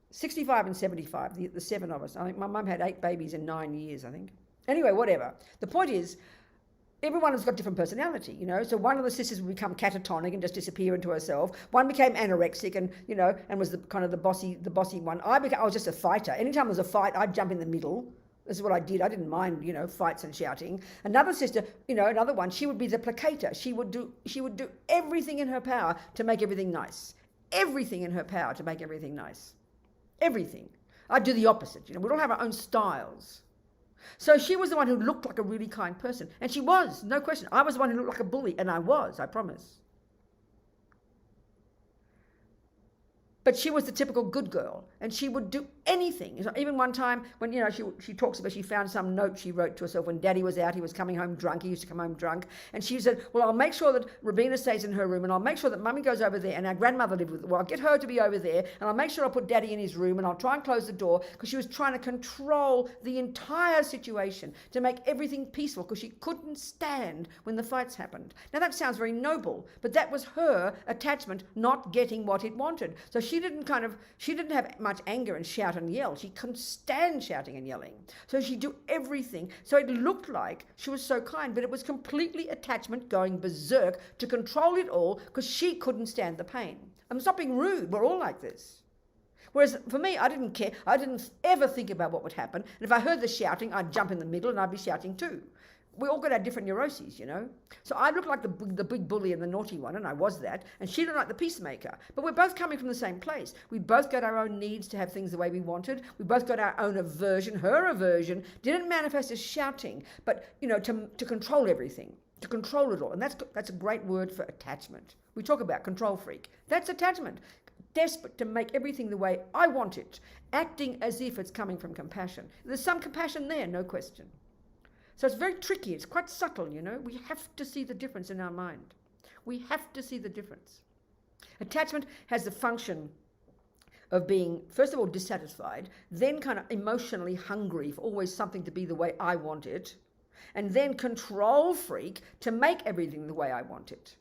65 and 75, the 7 of us. I think my mum had 8 babies in 9 years, I think. Anyway, whatever. The point is, everyone has got different personality, you know. So one of the sisters would become catatonic and just disappear into herself. One became anorexic and, you know, and was the bossy one. I was just a fighter. Anytime there was a fight, I'd jump in the middle. This is what I did. I didn't mind, you know, fights and shouting. Another sister, you know, another one, she would be the placater. She would do everything in her power to make everything nice. Everything in her power to make everything nice. Everything. I'd do the opposite, you know. We'd all have our own styles. So she was the one who looked like a really kind person. And she was, no question. I was the one who looked like a bully, and I was, I promise. But she was the typical good girl, and she would do anything. Even one time when, she talks about, she found some note she wrote to herself when Daddy was out, he was coming home drunk, he used to come home drunk, and she said, well, I'll make sure that Rabina stays in her room, and I'll make sure that Mummy goes over there, and our grandmother lived with her. Well, I'll get her to be over there, and I'll make sure I'll put Daddy in his room, and I'll try and close the door, because she was trying to control the entire situation to make everything peaceful, because she couldn't stand when the fights happened. Now that sounds very noble, but that was her attachment not getting what it wanted. So she didn't have much anger and shout and yell. She couldn't stand shouting and yelling. So she'd do everything. So it looked like she was so kind, but it was completely attachment going berserk to control it all because she couldn't stand the pain. I'm not being rude. We're all like this. Whereas for me, I didn't care. I didn't ever think about what would happen. And if I heard the shouting, I'd jump in the middle and I'd be shouting too. We all got our different neuroses, So I looked like the big bully and the naughty one, and I was that, and she looked like the peacemaker. But we're both coming from the same place. We both got our own needs to have things the way we wanted. We both got our own aversion. Her aversion didn't manifest as shouting, but, to control everything, to control it all. And that's a great word for attachment. We talk about control freak. That's attachment. Desperate to make everything the way I want it, acting as if it's coming from compassion. There's some compassion there, no question. So it's very tricky. It's quite subtle, We have to see the difference in our mind. We have to see the difference. Attachment has the function of being, first of all, dissatisfied, then kind of emotionally hungry for always something to be the way I want it, and then control freak to make everything the way I want it.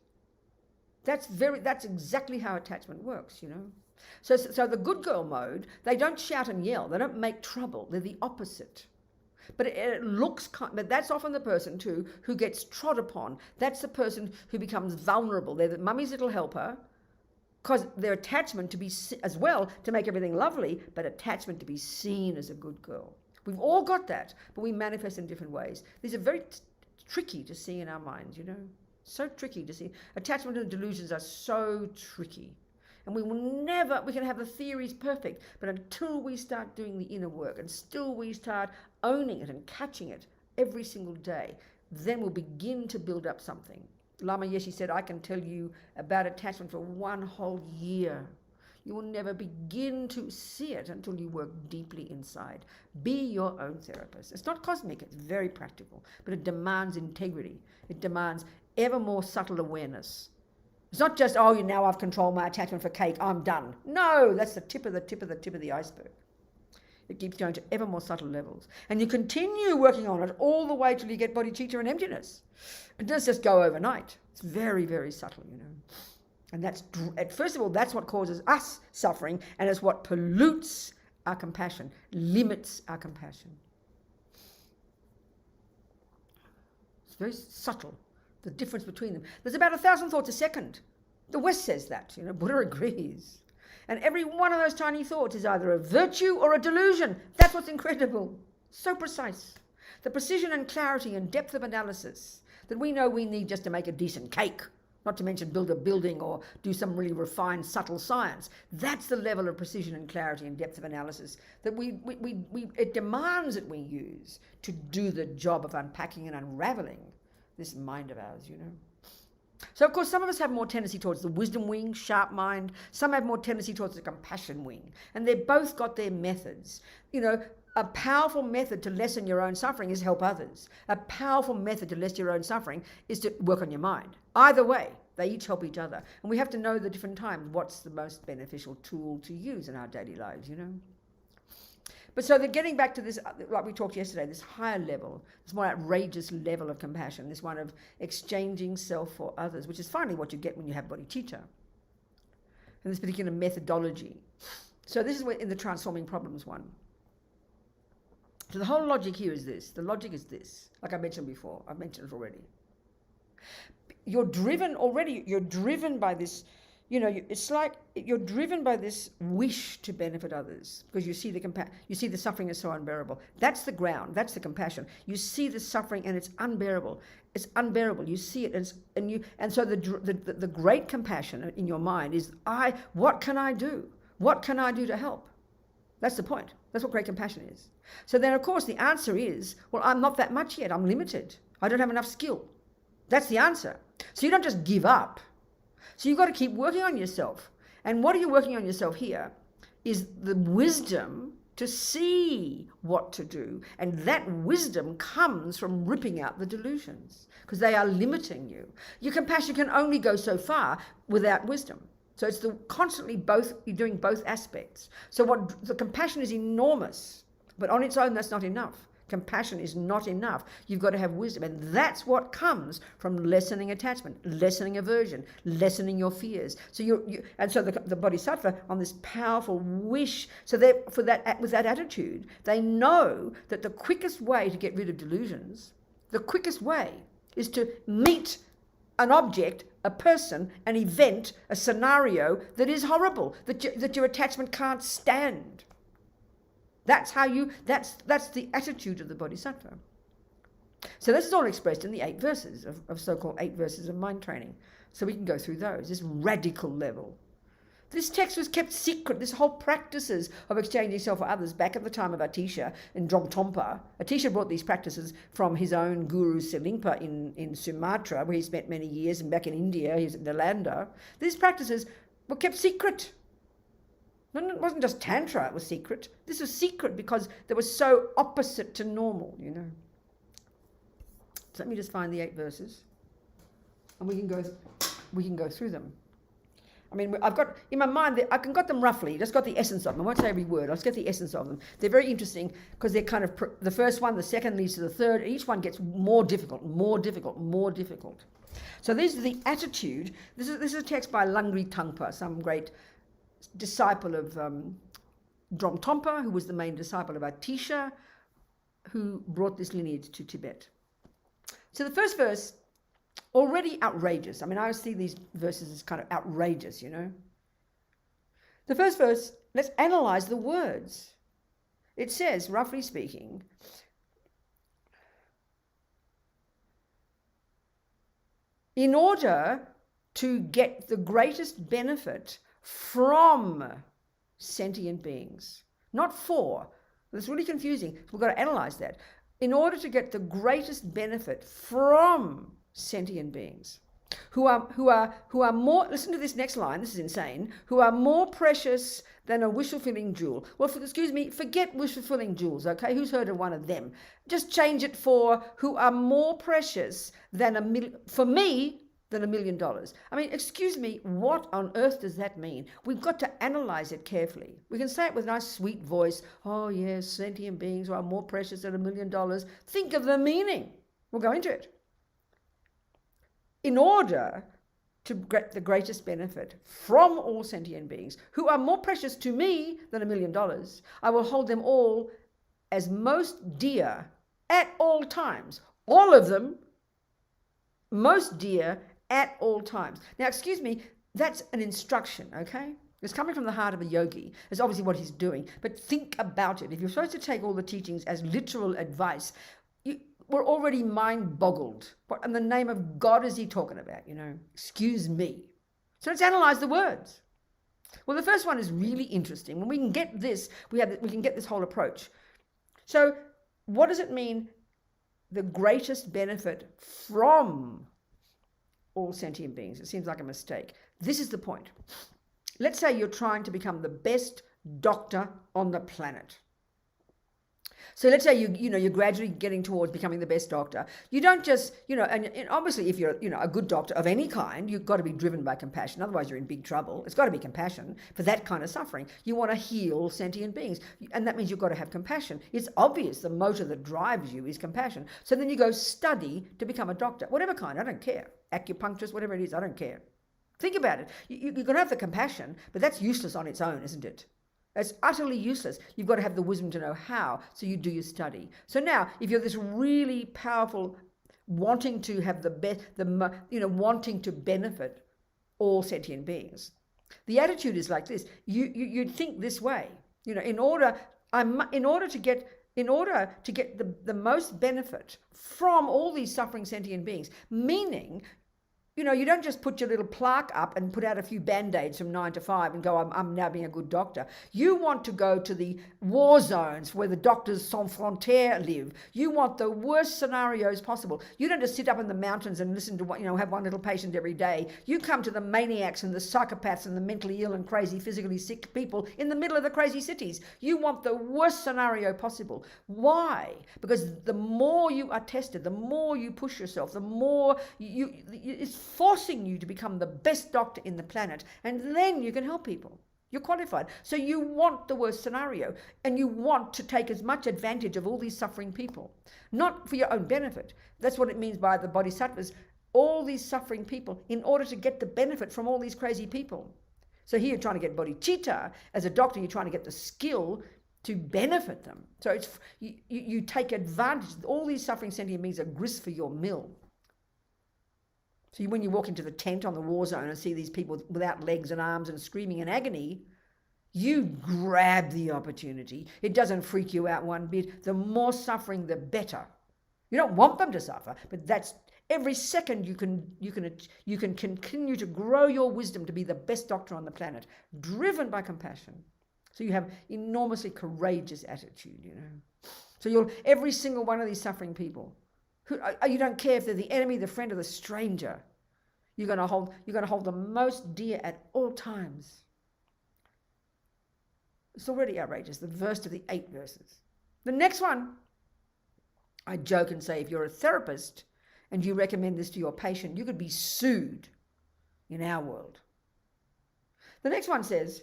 That's exactly how attachment works, So the good girl mode, they don't shout and yell. They don't make trouble. They're the opposite. But it looks, but that's often the person too who gets trod upon. That's the person who becomes vulnerable. They're the mummy's little helper, because their attachment to be, as well, to make everything lovely, but attachment to be seen as a good girl. We've all got that, but we manifest in different ways. These are very tricky to see in our minds, So tricky to see. Attachment and delusions are so tricky. And we can have the theories perfect, but until we start doing the inner work and still we start owning it and catching it every single day, then we'll begin to build up something. Lama Geshe said, I can tell you about attachment for one whole year. You will never begin to see it until you work deeply inside. Be your own therapist. It's not cosmic, it's very practical, but it demands integrity. It demands ever more subtle awareness. It's not just, now I've controlled my attachment for cake, I'm done. No, that's the tip of the iceberg. It keeps going to ever more subtle levels. And you continue working on it all the way till you get bodhicitta and emptiness. It doesn't just go overnight. It's very, very subtle, And that's, first of all, that's what causes us suffering, and it's what pollutes our compassion, limits our compassion. It's very subtle, the difference between them. There's about 1,000 thoughts a second. The West says that, Buddha agrees. And every one of those tiny thoughts is either a virtue or a delusion. That's what's incredible. So precise. The precision and clarity and depth of analysis that we know we need just to make a decent cake, not to mention build a building or do some really refined, subtle science. That's the level of precision and clarity and depth of analysis that it demands that we use to do the job of unpacking and unraveling this mind of ours, So, of course, some of us have more tendency towards the wisdom wing, sharp mind. Some have more tendency towards the compassion wing. And they've both got their methods. A powerful method to lessen your own suffering is help others. A powerful method to lessen your own suffering is to work on your mind. Either way, they each help each other. And we have to know the different times what's the most beneficial tool to use in our daily lives, But so they're getting back to this, like we talked yesterday, this higher level, this more outrageous level of compassion, this one of exchanging self for others, which is finally what you get when you have bodhicitta. And this particular methodology. So this is in the transforming problems one. So the whole logic here is this. The logic is this, like I mentioned before. I've mentioned it already. You're driven by this. It's like you're driven by this wish to benefit others because you see the suffering is so unbearable. That's the ground. That's the compassion. You see the suffering and it's unbearable. It's unbearable. You see it, and so the great compassion in your mind is, what can I do? What can I do to help? That's the point. That's what great compassion is. So then, of course, the answer is, well, I'm not that much yet. I'm limited. I don't have enough skill. That's the answer. So you don't just give up. So you've got to keep working on yourself. And what are you working on yourself here is the wisdom to see what to do. And that wisdom comes from ripping out the delusions, because they are limiting you. Your compassion can only go so far without wisdom. So it's constantly you're doing both aspects. So the compassion is enormous, but on its own, that's not enough. Compassion is not enough. You've got to have wisdom. And that's what comes from lessening attachment, lessening aversion, lessening your fears. So so the bodhisattva on this powerful wish. So with that attitude, they know that the quickest way to get rid of delusions, the quickest way is to meet an object, a person, an event, a scenario that is horrible, that your attachment can't stand. That's the attitude of the bodhisattva. So this is all expressed in the 8 verses of so-called 8 verses of mind training. So we can go through those, this radical level. This text was kept secret. This whole practices of exchanging self for others back at the time of Atisha in Tangpa. Atisha brought these practices from his own guru Selingpa in Sumatra, where he spent many years, and back in India, he was at Nalanda. These practices were kept secret. It wasn't just Tantra, it was secret. This was secret because they were so opposite to normal, So let me just find the 8 verses, and we can go through them. I mean, I've got, in my mind, I can got them roughly, just got the essence of them. I won't say every word, I'll just get the essence of them. They're very interesting because they're kind of, the first one, the second leads to the third, and each one gets more difficult, more difficult, more difficult. So this is the attitude. This is a text by Langri Tangpa, some great disciple of Tangpa, who was the main disciple of Atisha, who brought this lineage to Tibet. So the first verse, already outrageous. I mean, I see these verses as kind of outrageous, The first verse, let's analyze the words. It says, roughly speaking, in order to get the greatest benefit from sentient beings, not for. It's really confusing. We've got to analyze that. In order to get the greatest benefit from sentient beings, who are more, listen to this next line, this is insane, who are more precious than a wish-fulfilling jewel. Well, forget wish-fulfilling jewels, okay? Who's heard of one of them? Just change it for who are more precious than $1 million. I mean, excuse me, what on earth does that mean? We've got to analyze it carefully. We can say it with a nice sweet voice. Oh yes, sentient beings are more precious than $1 million. Think of the meaning. We'll go into it. In order to get the greatest benefit from all sentient beings, who are more precious to me than $1 million, I will hold them all as most dear at all times. All of them, most dear at all times. Now, excuse me, that's an instruction, okay? It's coming from the heart of a yogi. That's obviously what he's doing. But think about it. If you're supposed to take all the teachings as literal advice, we're already mind-boggled. What in the name of God is he talking about, Excuse me. So let's analyze the words. Well, the first one is really interesting. When we can get this, we can get this whole approach. So what does it mean, the greatest benefit from all sentient beings? It seems like a mistake. This is the point. Let's say you're trying to become the best doctor on the planet. So let's say you're gradually getting towards becoming the best doctor. You don't just, and obviously if you're, a good doctor of any kind, you've got to be driven by compassion. Otherwise you're in big trouble. It's got to be compassion for that kind of suffering. You want to heal sentient beings. And that means you've got to have compassion. It's obvious the motor that drives you is compassion. So then you go study to become a doctor, whatever kind, I don't care. Acupuncturist, whatever it is, I don't care. Think about it. You're going to have the compassion, but that's useless on its own, isn't it? It's utterly useless. You've got to have the wisdom to know how, so you do your study. So now, if you're this really powerful, wanting to have the best, wanting to benefit all sentient beings, the attitude is like this. You'd think this way. In order to get the most benefit from all these suffering sentient beings, meaning you know, you don't just put your little plaque up and put out a few band-aids from 9 to 5 and go, I'm now being a good doctor. You want to go to the war zones where the doctors sans frontières live. You want the worst scenarios possible. You don't just sit up in the mountains and listen to, you know, have one little patient every day. You come to the maniacs and the psychopaths and the mentally ill and crazy, physically sick people in the middle of the crazy cities. You want the worst scenario possible. Why? Because the more you are tested, the more you push yourself, the more it's forcing you to become the best doctor in the planet, and then you can help people. You're qualified. So you want the worst scenario, and you want to take as much advantage of all these suffering people, not for your own benefit. That's what it means by the bodhisattvas, all these suffering people, in order to get the benefit from all these crazy people. So here you're trying to get bodhicitta. As a doctor, you're trying to get the skill to benefit them. So it's you take advantage. All these suffering sentient beings are grist for your mill. So when you walk into the tent on the war zone and see these people without legs and arms and screaming in agony, you grab the opportunity. It doesn't freak you out one bit. The more suffering, the better. You don't want them to suffer, but that's every second you can continue to grow your wisdom to be the best doctor on the planet, driven by compassion. So you have enormously courageous attitude, you know. So you'll every single one of these suffering people, you don't care if they're the enemy, the friend, or the stranger. You're going to hold them most dear at all times. It's already outrageous, the first of the 8 verses. The next one, I joke and say, if you're a therapist and you recommend this to your patient, you could be sued in our world. The next one says,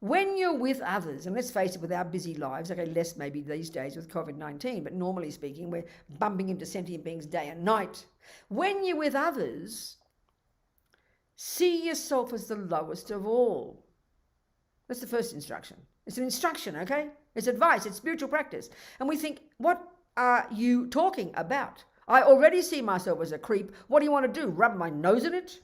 when you're with others, and let's face it, with our busy lives, okay, less maybe these days with COVID-19, but normally speaking, we're bumping into sentient beings day and night. When you're with others, see yourself as the lowest of all. That's the first instruction. It's an instruction, okay? It's advice, it's spiritual practice. And we think, what are you talking about? I already see myself as a creep. What do you want to do? Rub my nose in it?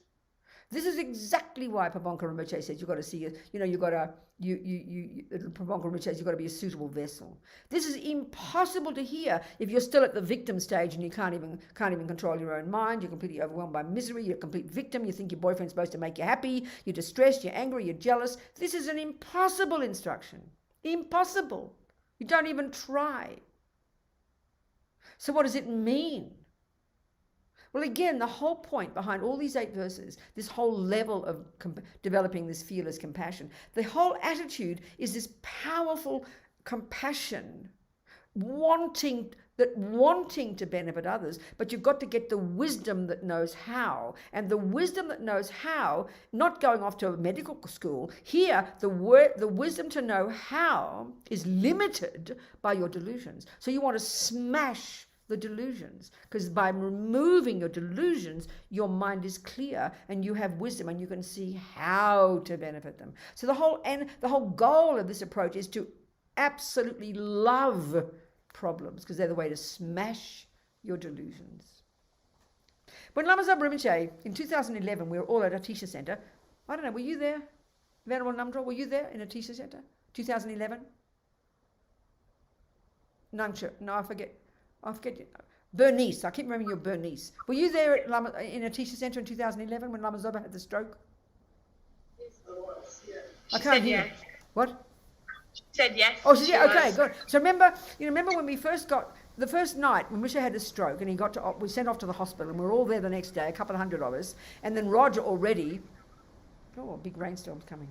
This is exactly why Pabonka Rinpoche says you've got to see, Pabonka Rinpoche says you've got to be a suitable vessel. This is impossible to hear if you're still at the victim stage and you can't even control your own mind. You're completely overwhelmed by misery. You're a complete victim. You think your boyfriend's supposed to make you happy. You're distressed. You're angry. You're jealous. This is an impossible instruction. Impossible. You don't even try. So what does it mean? Well, again, the whole point behind all these 8 verses, this whole level of developing this fearless compassion, the whole attitude is this powerful compassion, wanting to benefit others, but you've got to get the wisdom that knows how. And the wisdom that knows how, not going off to a medical school, here the wisdom to know how is limited by your delusions. So you want to smash the delusions, because by removing your delusions, your mind is clear and you have wisdom and you can see how to benefit them. So the whole goal of this approach is to absolutely love problems, because they're the way to smash your delusions. When Lama Zopa Rinpoche in 2011, we were all at Atisha Centre. I don't know, were you there? Venerable Namdra, were you there in Atisha Centre? 2011? Nangcha, no, I forget. Bernice, I keep remembering your Bernice. Were you there at in Atisha Centre in 2011 when Lama Zopa had the stroke? Yes, I was, yeah. I can't hear. Yes. What? She said yes. Oh, she did? Okay, good. So remember when we first got, the first night when Misha had the stroke and we sent off to the hospital and we were all there the next day, a couple of hundred of us, and then Roger already, a big rainstorm's coming.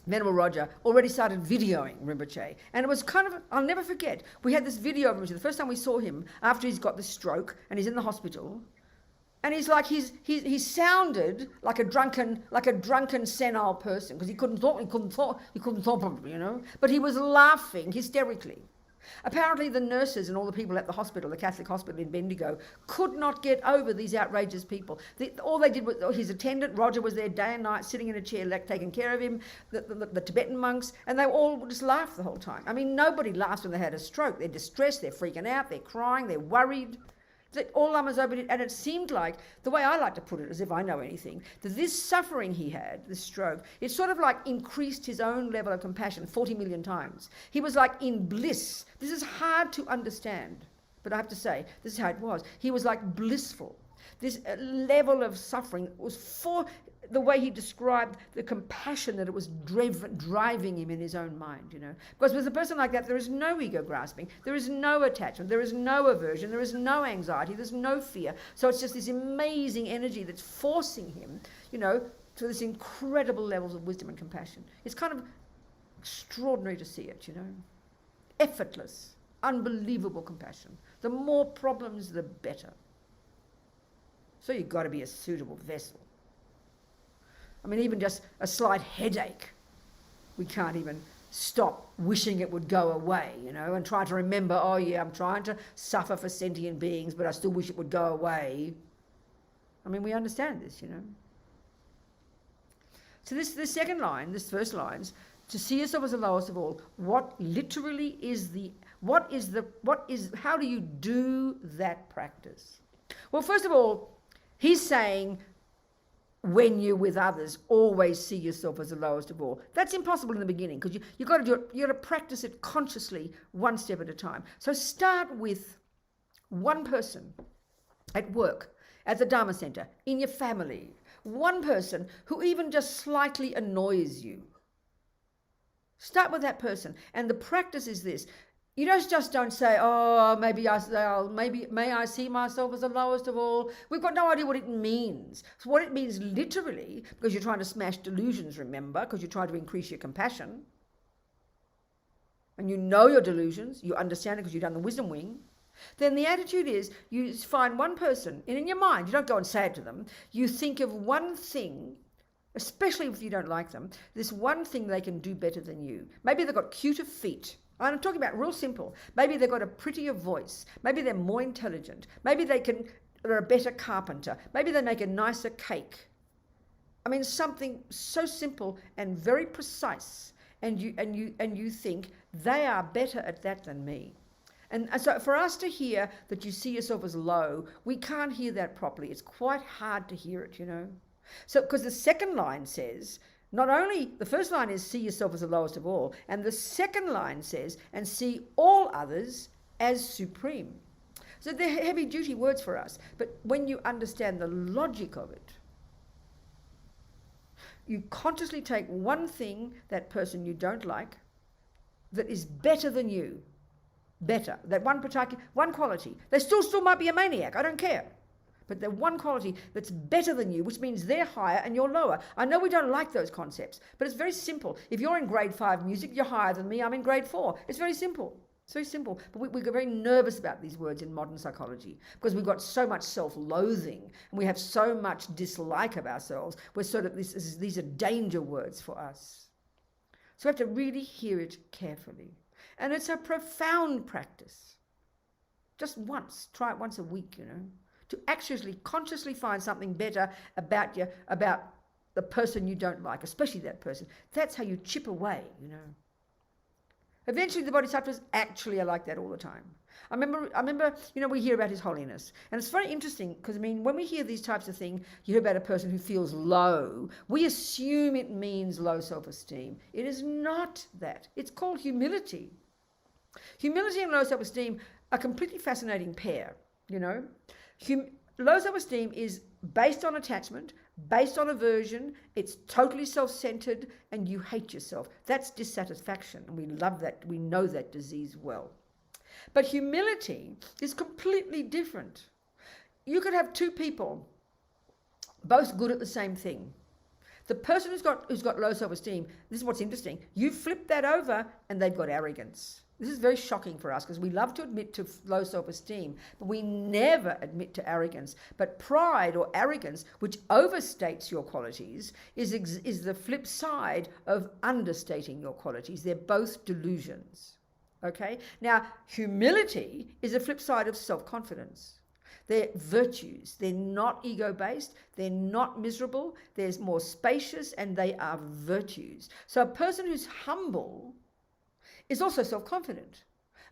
Venerable Roger already started videoing Rinpoche. And it was kind of, I'll never forget, we had this video of Rinpoche. The first time we saw him after he's got the stroke and he's in the hospital. And he's like, he sounded like a drunken senile person, because he couldn't talk, you know. But he was laughing hysterically. Apparently the nurses and all the people at the hospital, the Catholic hospital in Bendigo, could not get over these outrageous people. All they did was, his attendant, Roger, was there day and night, sitting in a chair, taking care of him, the Tibetan monks, and they all just laughed the whole time. I mean, nobody laughs when they had a stroke. They're distressed, they're freaking out, they're crying, they're worried. All Lama Zopa did, and it seemed like, the way I like to put it, as if I know anything, that this suffering he had, this stroke, it sort of like increased his own level of compassion 40 million times. He was like in bliss. This is hard to understand, but I have to say, this is how it was. He was like blissful. This level of suffering was for the way he described the compassion that it was driving him in his own mind, Because with a person like that, there is no ego grasping, there is no attachment, there is no aversion, there is no anxiety, there's no fear. So it's just this amazing energy that's forcing him, to this incredible levels of wisdom and compassion. It's kind of extraordinary to see it, Effortless, unbelievable compassion. The more problems, the better. So you've got to be a suitable vessel. I mean, even just a slight headache, we can't even stop wishing it would go away, and try to remember, oh yeah, I'm trying to suffer for sentient beings, but I still wish it would go away. I mean, we understand this, So this second line, this first line's, to see yourself as the lowest of all, what literally is how do you do that practice? Well, first of all, he's saying, when you're with others, always see yourself as the lowest of all. That's impossible in the beginning, because you've got to do it, you've got to practice it consciously, one step at a time. So start with one person at work, at the Dharma Centre, in your family, one person who even just slightly annoys you. Start with that person. And the practice is this. You just don't say, oh, may I see myself as the lowest of all. We've got no idea what it means. So what it means literally, because you're trying to smash delusions, remember, because you're trying to increase your compassion. And you know your delusions, you understand it because you've done the wisdom wing. Then the attitude is, you find one person, and in your mind, you don't go and say it to them, you think of one thing, especially if you don't like them, this one thing they can do better than you. Maybe they've got cuter feet. I'm talking about real simple. Maybe they've got a prettier voice. Maybe they're more intelligent. Maybe they're a better carpenter. Maybe they make a nicer cake. I mean, something so simple and very precise. And you think they are better at that than me. And so for us to hear that you see yourself as low, we can't hear that properly. It's quite hard to hear it, So, because the second line says, not only, the first line is see yourself as the lowest of all, and the second line says, and see all others as supreme. So they're heavy duty words for us, but when you understand the logic of it, you consciously take one thing, that person you don't like, that is better than you, that one quality. They still might be a maniac, I don't care. But they're one quality that's better than you, which means they're higher and you're lower. I know we don't like those concepts, but it's very simple. If you're in grade 5 music, you're higher than me, I'm in grade 4. It's very simple. It's very simple. But we get very nervous about these words in modern psychology because we've got so much self-loathing and we have so much dislike of ourselves. We're sort of, these are danger words for us. So we have to really hear it carefully. And it's a profound practice. Just once. Try it once a week, to actually consciously find something better about the person you don't like, especially that person. That's how you chip away, Eventually the bodhisattvas actually are like that all the time. I remember, we hear about His Holiness. And it's very interesting because, when we hear these types of things, you hear about a person who feels low, we assume it means low self-esteem. It is not that. It's called humility. Humility and low self-esteem are a completely fascinating pair, Low self-esteem is based on attachment, based on aversion, it's totally self-centered, and you hate yourself. That's dissatisfaction, and we love that. We know that disease well. But humility is completely different. You could have two people, both good at the same thing. The person who's got low self-esteem, this is what's interesting, you flip that over and they've got arrogance. This is very shocking for us because we love to admit to low self-esteem, but we never admit to arrogance. But pride or arrogance, which overstates your qualities, is the flip side of understating your qualities. They're both delusions. Okay? Now, humility is the flip side of self-confidence. They're virtues. They're not ego-based. They're not miserable. They're more spacious, and they are virtues. So a person who's humble is also self-confident.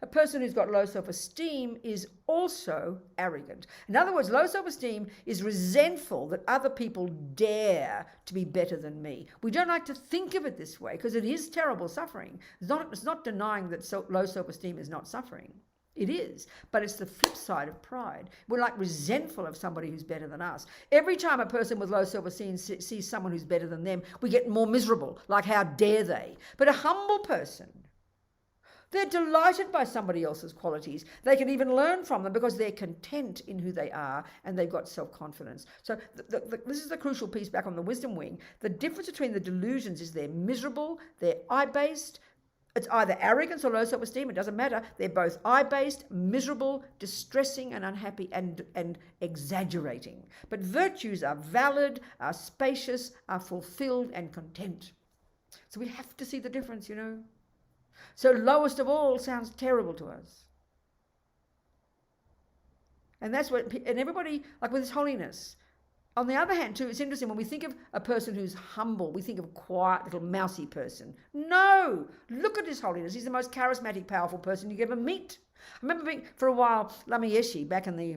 A person who's got low self-esteem is also arrogant. In other words, low self-esteem is resentful that other people dare to be better than me. We don't like to think of it this way because it is terrible suffering. It's not denying that low self-esteem is not suffering. It is, but it's the flip side of pride. We're like resentful of somebody who's better than us. Every time a person with low self-esteem sees someone who's better than them, we get more miserable, like how dare they. But a humble person, they're delighted by somebody else's qualities. They can even learn from them because they're content in who they are and they've got self-confidence. So this is the crucial piece back on the wisdom wing. The difference between the delusions is they're miserable, they're I-based. It's either arrogance or low self-esteem. It doesn't matter. They're both I-based, miserable, distressing and unhappy and exaggerating. But virtues are valid, are spacious, are fulfilled and content. So we have to see the difference, you know. So lowest of all sounds terrible to us. And that's what, and everybody, like with this holiness. On the other hand, too, it's interesting, when we think of a person who's humble, we think of a quiet little mousy person. No! Look at his holiness. He's the most charismatic, powerful person you could ever meet. I remember being, for a while, Lama Geshe, back in the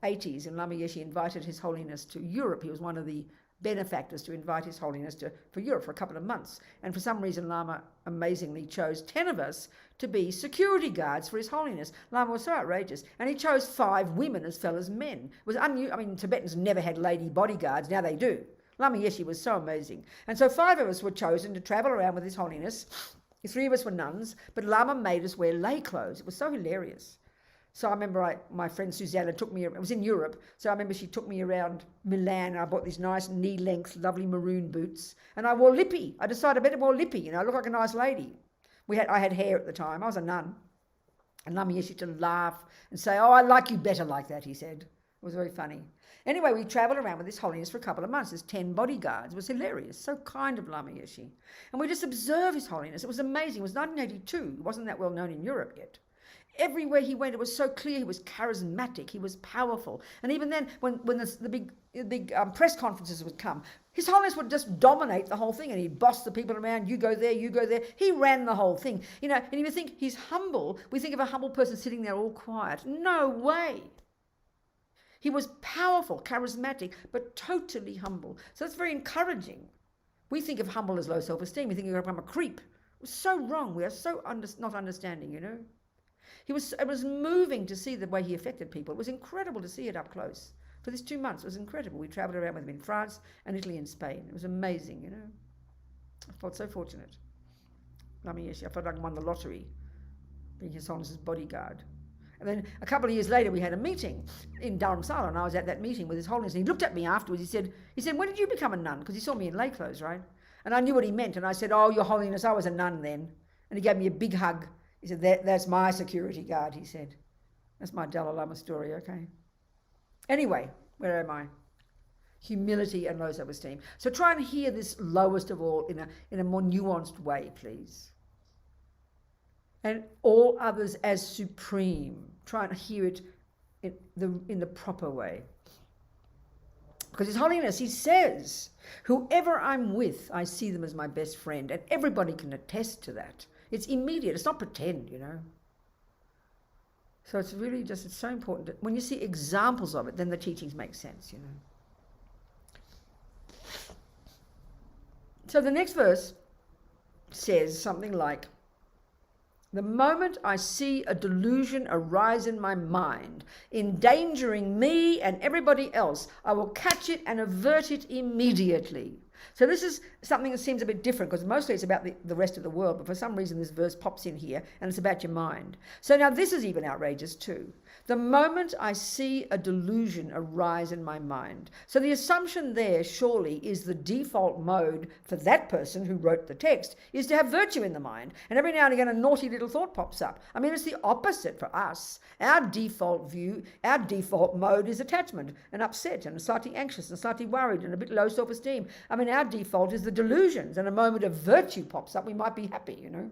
80s, and Lama Geshe invited His Holiness to Europe. He was one of the benefactors to invite His Holiness for Europe for a couple of months. And for some reason, Lama amazingly chose 10 of us to be security guards for His Holiness. Lama was so outrageous. And he chose 5 women as well as men. It was unusual. I mean, Tibetans never had lady bodyguards. Now they do. Lama Geshe was so amazing. And so 5 of us were chosen to travel around with His Holiness. 3 of us were nuns, but Lama made us wear lay clothes. It was so hilarious. So I remember my friend Susanna took me, it was in Europe, so I remember she took me around Milan, and I bought these nice knee-length, lovely maroon boots, and I wore lippy. I decided I better wear lippy, you know, I look like a nice lady. I had hair at the time, I was a nun. And Lama used to laugh and say, "Oh, I like you better like that," he said. It was very funny. Anyway, we travelled around with His Holiness for a couple of months. There's 10 bodyguards. It was hilarious, so kind of Lama Geshe. And we just observed His Holiness. It was amazing. It was 1982. It wasn't that well known in Europe yet. Everywhere he went, it was so clear he was charismatic, he was powerful. And even then, when the big press conferences would come, His Holiness would just dominate the whole thing, and he'd boss the people around, you go there, you go there. He ran the whole thing. You know, and if you think he's humble, we think of a humble person sitting there all quiet. No way. He was powerful, charismatic, but totally humble. So that's very encouraging. We think of humble as low self-esteem. We think you're a creep. It was so wrong. We are so not understanding, you know. It was moving to see the way he affected people. It was incredible to see it up close. For these 2 months, it was incredible. We travelled around with him in France and Italy and Spain. It was amazing, you know. I felt so fortunate. I mean, yes, I felt like I won the lottery, being His Holiness's bodyguard. And then a couple of years later, we had a meeting in Dharamsala, and I was at that meeting with His Holiness. And he looked at me afterwards. He said, "When did you become a nun?" Because he saw me in lay clothes, right? And I knew what he meant. And I said, "Oh, Your Holiness, I was a nun then." And he gave me a big hug. He said, "That's my security guard," he said. That's my Dalai Lama story, okay? Anyway, where am I? Humility and low self-esteem. So try and hear this lowest of all in a more nuanced way, please. And all others as supreme. Try and hear it in the proper way. Because His Holiness, he says, "Whoever I'm with, I see them as my best friend." And everybody can attest to that. It's immediate. It's not pretend, you know. So it's really just, it's so important that when you see examples of it, then the teachings make sense, you know. So the next verse says something like, "The moment I see a delusion arise in my mind, endangering me and everybody else, I will catch it and avert it immediately." So this is something that seems a bit different, because mostly it's about the rest of the world, but for some reason this verse pops in here and it's about your mind. So now this is even outrageous too. "The moment I see a delusion arise in my mind." So the assumption there surely is the default mode for that person who wrote the text is to have virtue in the mind. And every now and again a naughty little thought pops up. I mean, it's the opposite for us. Our default mode is attachment and upset and slightly anxious and slightly worried and a bit low self-esteem. I mean, our default is the delusions, and a moment of virtue pops up, we might be happy, you know.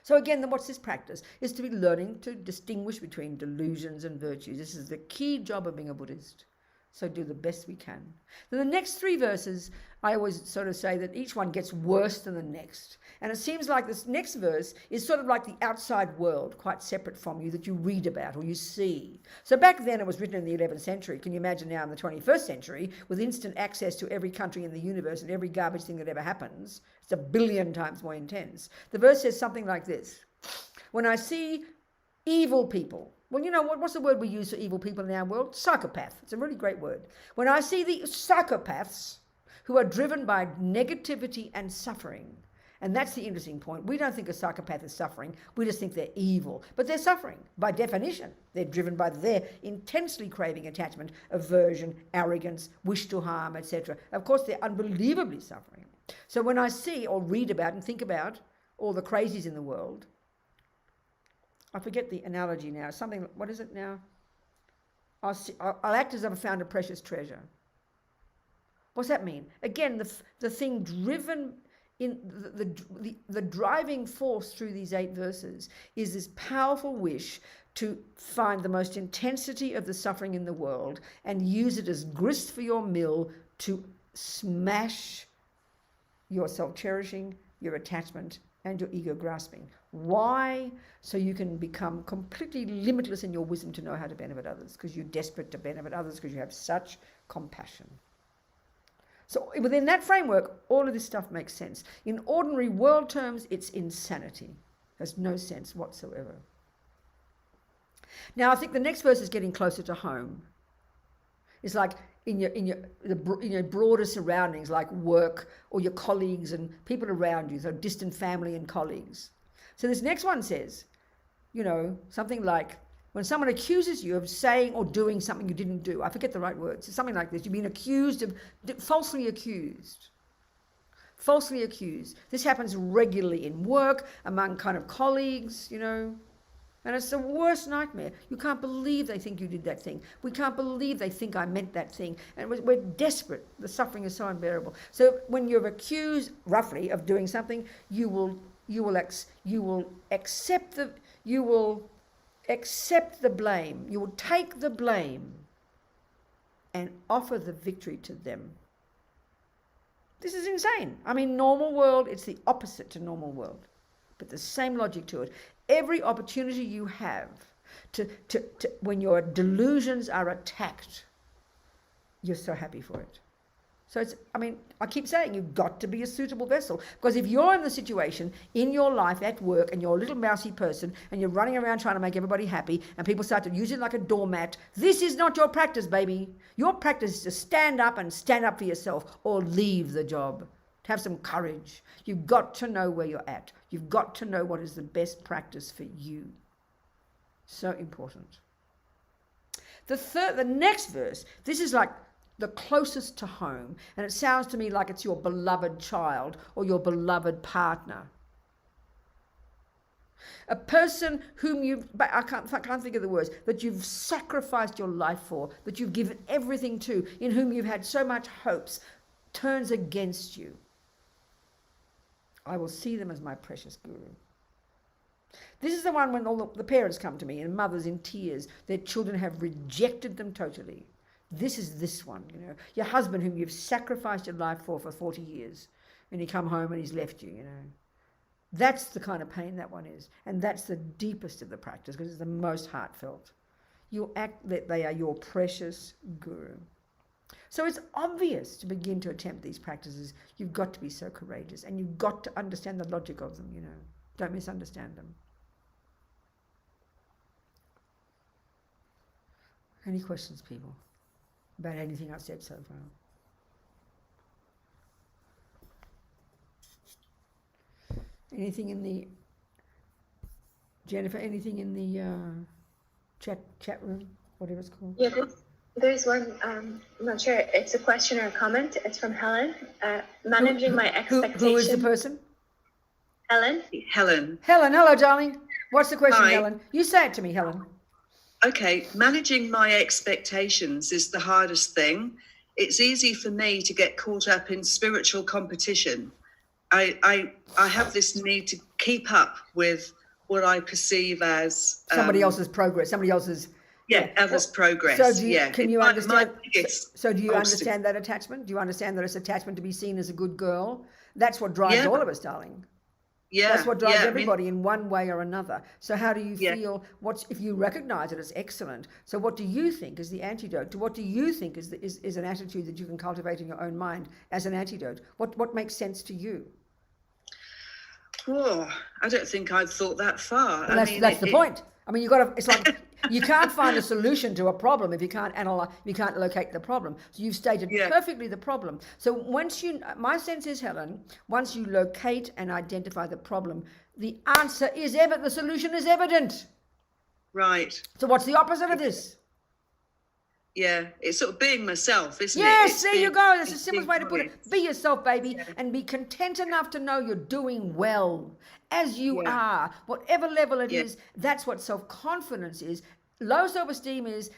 So again, then what's this practice? Is to be learning to distinguish between delusions and virtues. This is the key job of being a Buddhist. So do the best we can. Then the next 3 verses, I always sort of say that each one gets worse than the next. And it seems like this next verse is sort of like the outside world, quite separate from you, that you read about or you see. So back then it was written in the 11th century. Can you imagine now in the 21st century, with instant access to every country in the universe and every garbage thing that ever happens? It's 1 billion times more intense. The verse says something like this: "When I see Evil people. Well, you know what's the word we use for evil people in our world? Psychopath. It's a really great word. When I see the psychopaths who are driven by negativity and suffering, and that's the interesting point. We don't think a psychopath is suffering. We just think they're evil. But they're suffering. By definition, they're driven by their intensely craving attachment, aversion, arrogance, wish to harm, etc. Of course, they're unbelievably suffering. So when I see or read about and think about all the crazies in the world, I forget the analogy now. Something, what is it now? I'll act as if I found a precious treasure. What's that mean? Again, the thing driven in the driving force through these 8 verses is this powerful wish to find the most intensity of the suffering in the world and use it as grist for your mill to smash your self-cherishing, your attachment, and your ego grasping. Why? So you can become completely limitless in your wisdom to know how to benefit others, because you're desperate to benefit others, because you have such compassion. So within that framework, all of this stuff makes sense. In ordinary world terms, it's insanity. It has no sense whatsoever. Now, I think the next verse is getting closer to home. It's like in your broader surroundings, like work or your colleagues and people around you, so distant family and colleagues. So this next one says, something like, when someone accuses you of saying or doing something you didn't do, I forget the right words, it's something like this, you've been accused of, falsely accused. Falsely accused. This happens regularly in work, among kind of colleagues, and it's the worst nightmare. You can't believe they think you did that thing. We can't believe they think I meant that thing. And we're desperate. The suffering is so unbearable. So when you're accused, roughly, of doing something, you will accept the blame. You will take the blame and offer the victory to them. This is insane. I mean, normal world, it's the opposite to normal world, but the same logic to it. Every opportunity you have to when your delusions are attacked, you're so happy for it. So I keep saying you've got to be a suitable vessel, because if you're in the situation in your life at work and you're a little mousy person and you're running around trying to make everybody happy and people start to use it like a doormat, this is not your practice, baby. Your practice is to stand up for yourself or leave the job. To have some courage. You've got to know where you're at. You've got to know what is the best practice for you. So important. The next verse, this is like the closest to home, and it sounds to me like it's your beloved child or your beloved partner. A person whom I can't think of the words, that you've sacrificed your life for, that you've given everything to, in whom you've had so much hopes, turns against you. I will see them as my precious guru. This is the one when all the parents come to me and mothers in tears. Their children have rejected them totally. This is this one, Your husband whom you've sacrificed your life for 40 years. And you come home and he's left you, That's the kind of pain that one is. And that's the deepest of the practice, because it's the most heartfelt. You act that they are your precious guru. So it's obvious to begin to attempt these practices. You've got to be so courageous, and you've got to understand the logic of them, Don't misunderstand them. Any questions, people, about anything I've said so far? Anything in the, Jennifer, anything in the chat room, whatever it's called? Yeah, there's one, I'm not sure, it's a question or a comment. It's from Helen. Managing my expectations. Who is the person? Helen. Helen, hello, darling. What's the question, Hi. Helen? You say it to me, Helen. Okay, managing my expectations is the hardest thing. It's easy for me to get caught up in spiritual competition. I have this need to keep up with what I perceive as Somebody else's progress, somebody else's... others' progress. So do you, can you understand? So do you obstacle. understand that attachment? Do you understand that it's attachment to be seen as a good girl? That's what drives all of us, darling. Yeah, That's what drives everybody in one way or another. So how do you feel? If you recognize it as excellent? So what do you think is the antidote? To what do you think is an attitude that you can cultivate in your own mind as an antidote? What makes sense to you? Oh, I don't think I've thought that far. Well, that's the point. I mean, it's like you can't find a solution to a problem if you can't analyze, you can't locate the problem. So you've stated perfectly the problem. So my sense is, Helen, once you locate and identify the problem, the answer is evident, the solution is evident. Right. So what's the opposite of this? Yeah, it's sort of being myself, isn't it? Yes, It's there being- you go. That's the it's simplest being way to put it. honest. Be yourself, baby, and be content enough to know you're doing well as you are. Whatever level it is, that's what self-confidence is. Low self-esteem is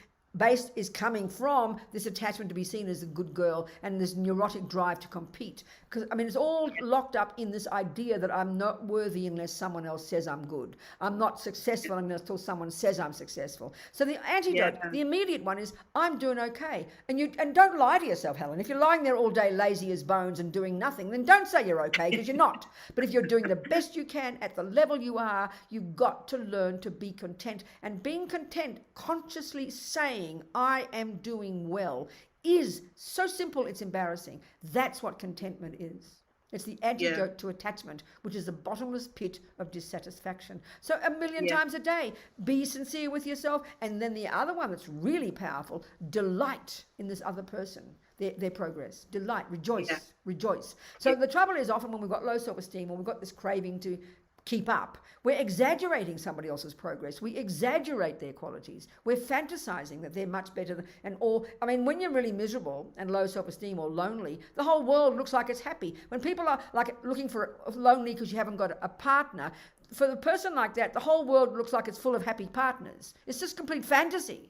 coming from this attachment to be seen as a good girl and this neurotic drive to compete. Because, I mean, it's all locked up in this idea that I'm not worthy unless someone else says I'm good. I'm not successful until someone says I'm successful. So the antidote, the immediate one is, I'm doing okay. And don't lie to yourself, Helen. If you're lying there all day lazy as bones and doing nothing, then don't say you're okay, because you're not. But if you're doing the best you can at the level you are, you've got to learn to be content. And being content, consciously saying, I am doing well, is so simple it's embarrassing. That's what contentment is. It's the antidote to attachment, which is the bottomless pit of dissatisfaction. So a million times a day, be sincere with yourself. And then the other one that's really powerful, delight in this other person, their progress. Delight, rejoice. So the trouble is, often when we've got low self-esteem or we've got this craving to keep up, we're exaggerating somebody else's progress. We exaggerate their qualities. We're fantasizing that they're much better when you're really miserable and low self-esteem or lonely, the whole world looks like it's happy. When people are like looking for lonely because you haven't got a partner, for the person like that, the whole world looks like it's full of happy partners. It's just complete fantasy.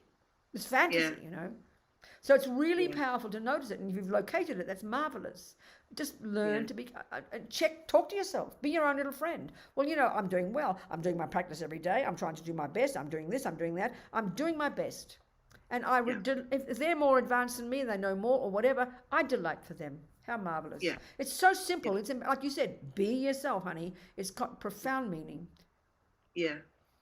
It's fantasy, you know. So it's really powerful to notice it, and if you've located it, that's marvelous. Just learn to be, talk to yourself, be your own little friend. Well, you know, I'm doing well. I'm doing my practice every day. I'm trying to do my best. I'm doing this, I'm doing that. I'm doing my best. And if they're more advanced than me and they know more or whatever, I delight for them. How marvelous. Yeah. It's so simple. It's like you said, be yourself, honey. It's got profound meaning. Yeah.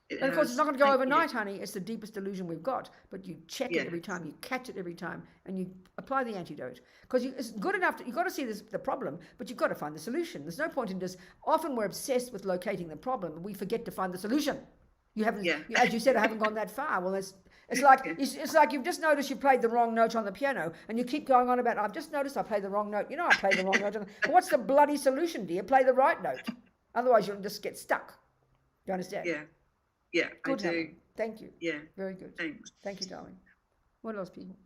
And of course, it's not going to go overnight, honey. It's the deepest illusion we've got. But you check it every time, you catch it every time, and you apply the antidote. Because it's good enough you've got to see the problem, but you've got to find the solution. There's no point in just, often we're obsessed with locating the problem, and we forget to find the solution. You haven't, as you said, I haven't gone that far. Well, it's like you've just noticed you played the wrong note on the piano, and you keep going on about, I've just noticed I played the wrong note. You know I played the wrong note. Well, what's the bloody solution, dear? Play the right note. Otherwise, you'll just get stuck. Do you understand? Yeah. Yeah, good, I do. Helen. Thank you. Yeah. Very good. Thanks. Thank you, darling. What else, people?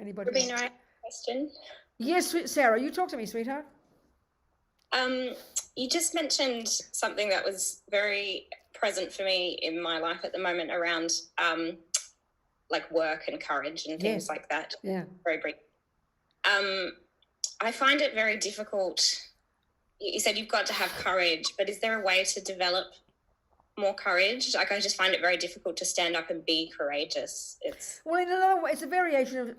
Anybody Rabina, else? I have a question. Yes, Sarah, you talk to me, sweetheart. You just mentioned something that was very present for me in my life at the moment around like work and courage and things like that. Yeah. Very brief. I find it very difficult. You said you've got to have courage, but is there a way to develop more courage? Like, I just find it very difficult to stand up and be courageous. Well, in another way, it's a variation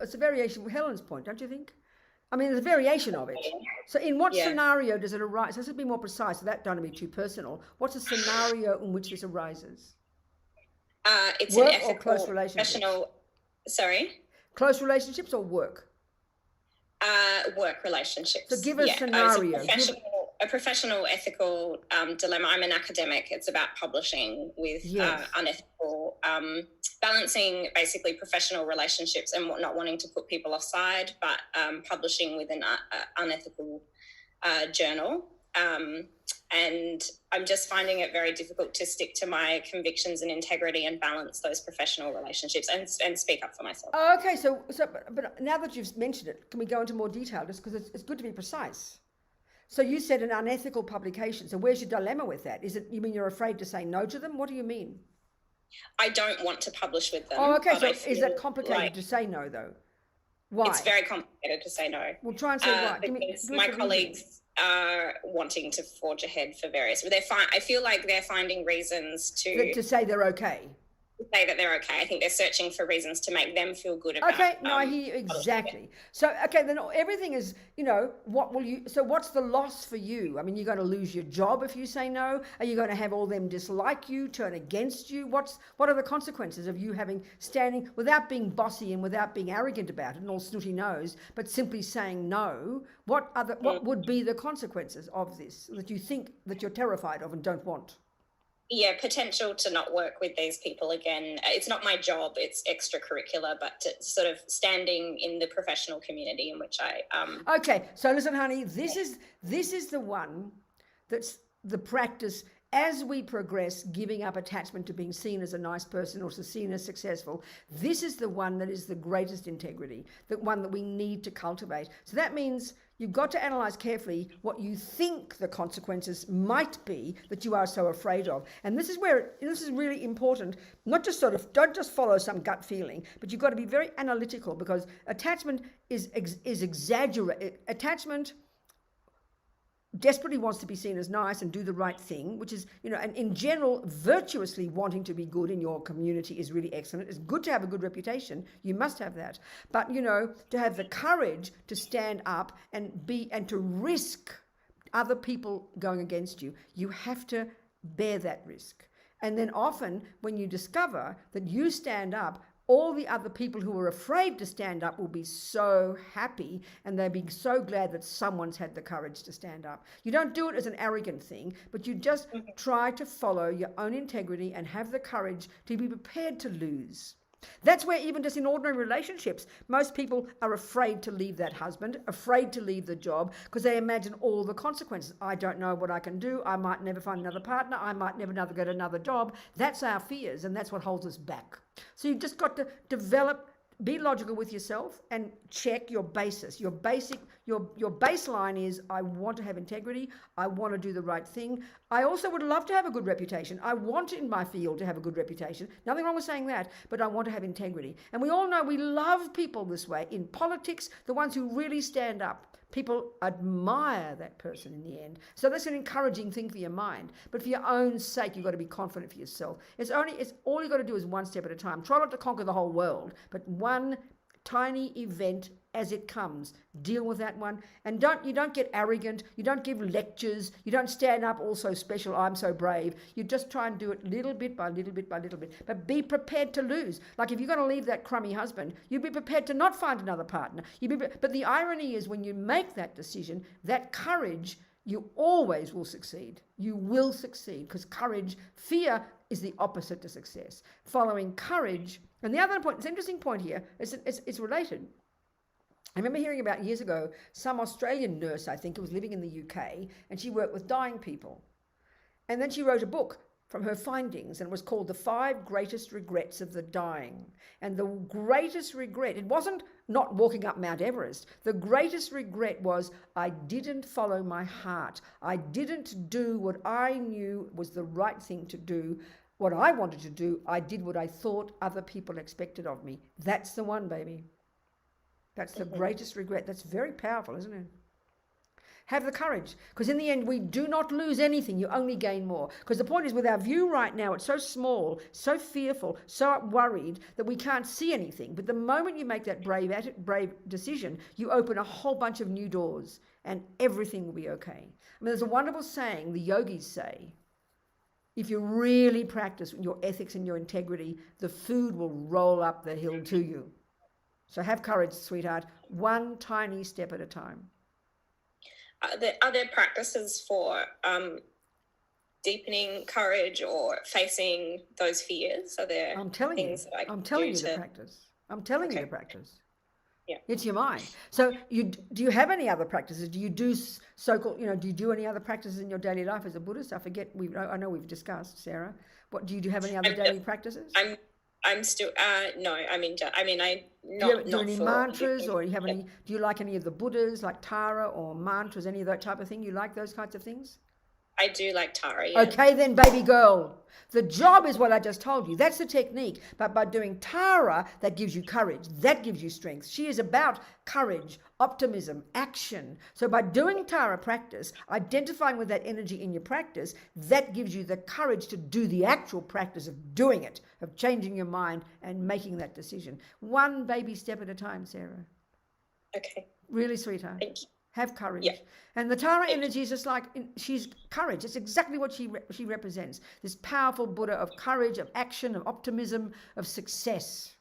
it's a variation of Helen's point, don't you think? I mean, there's a variation of it. So in what scenario does it arise? Let's be more precise, so that don't be too personal. What's a scenario in which this arises? It's work an ethical, or close relationships? professional. Sorry? Close relationships or work? Work relationships. So give us a scenario. A professional ethical dilemma. I'm an academic. It's about publishing with unethical, balancing basically professional relationships and not wanting to put people offside, but publishing with an unethical journal. And I'm just finding it very difficult to stick to my convictions and integrity and balance those professional relationships and speak up for myself. Okay, but now that you've mentioned it, can we go into more detail, just because it's good to be precise? So you said an unethical publication. So where's your dilemma with that? Is it, you mean you're afraid to say no to them? What do you mean? I don't want to publish with them. Oh, okay. So is that complicated to say no, though? Why? It's very complicated to say no. Well, try and say why. Because my colleagues are wanting to forge ahead for various, but I feel like they're finding reasons to say they're okay. Say that they're okay. I think they're searching for reasons to make them feel good about. Okay, no, I hear you exactly. So, okay, then everything is, what's the loss for you? I mean, you're going to lose your job if you say no? Are you going to have all them dislike you, turn against you? What are the consequences of you standing without being bossy and without being arrogant about it and all snooty nose, but simply saying no? What would be the consequences of this that you think that you're terrified of and don't want? potential to not work with these people again. It's not my job, it's extracurricular, but to sort of standing in the professional community in which I Okay, so listen, honey, this is the one that's the practice as we progress, giving up attachment to being seen as a nice person or to seen as successful. This is the one that is the greatest integrity, the one that we need to cultivate. So that means you've got to analyze carefully what you think the consequences might be that you are so afraid of. And this is where, this is really important, not just don't just follow some gut feeling, but you've got to be very analytical, because attachment is exaggerated. Attachment desperately wants to be seen as nice and do the right thing, which is, and in general, virtuously wanting to be good in your community is really excellent. It's good to have a good reputation. You must have that. But, to have the courage to stand up and to risk other people going against you, you have to bear that risk. And then often when you discover that you stand up, all the other people who are afraid to stand up will be so happy, and they'll be so glad that someone's had the courage to stand up. You don't do it as an arrogant thing, but you just try to follow your own integrity and have the courage to be prepared to lose. That's where even just in ordinary relationships, most people are afraid to leave that husband, afraid to leave the job, because they imagine all the consequences. I don't know what I can do. I might never find another partner. I might never get another job. That's our fears, and that's what holds us back. So you've just got to be logical with yourself and check your basis. Your baseline is, I want to have integrity. I want to do the right thing. I also would love to have a good reputation. I want in my field to have a good reputation. Nothing wrong with saying that, but I want to have integrity. And we all know we love people this way. In politics, the ones who really stand up, people admire that person in the end. So that's an encouraging thing for your mind. But for your own sake, you've got to be confident for yourself. It's all you've got to do is one step at a time. Try not to conquer the whole world, but one tiny event as it comes. Deal with that one. And you don't get arrogant. You don't give lectures. You don't stand up all so special, I'm so brave. You just try and do it little bit by little bit by little bit. But be prepared to lose. Like if you're going to leave that crummy husband, you'd be prepared to not find another partner. But the irony is, when you make that decision, that courage, you always will succeed. You will succeed, because fear is the opposite to success. Following courage, and the other point, it's an interesting point here, it's related. I remember hearing about years ago, some Australian nurse, I think, who was living in the UK, and she worked with dying people. And then she wrote a book from her findings, and it was called The 5 Greatest Regrets of the Dying. And the greatest regret, it wasn't not walking up Mount Everest. The greatest regret was, I didn't follow my heart. I didn't do what I knew was the right thing to do. What I wanted to do, I did what I thought other people expected of me. That's the one, baby. That's the greatest regret. That's very powerful, isn't it? Have the courage, because in the end, we do not lose anything. You only gain more. Because the point is, with our view right now, it's so small, so fearful, so worried that we can't see anything. But the moment you make that brave decision, you open a whole bunch of new doors, and everything will be okay. I mean, there's a wonderful saying the yogis say, if you really practice your ethics and your integrity, the food will roll up the hill to you. So have courage, sweetheart, one tiny step at a time. Are there practices for deepening courage or facing those fears? Are there things that I can do you the practice. I'm telling you the practice. Yeah. It's your mind. So do you have any other practices? Do you do so-called, do you do any other practices in your daily life as a Buddhist? I know we've discussed, Sarah. Do you have any other daily practices? I'm still no. Do any mantras, or do you like any of the Buddhas, like Tara or mantras, any of that type of thing? You like those kinds of things? I do like Tara. Yeah. Okay, then, baby girl. The job is what I just told you. That's the technique. But by doing Tara, that gives you courage. That gives you strength. She is about courage, optimism, action. So by doing Tara practice, identifying with that energy in your practice, that gives you the courage to do the actual practice of doing it, of changing your mind and making that decision. One baby step at a time, Sarah. Okay. Really, sweetheart. Thank you. Have courage. Yeah. And the Tara energy is just like, she's courage. It's exactly what she represents. This powerful Buddha of courage, of action, of optimism, of success.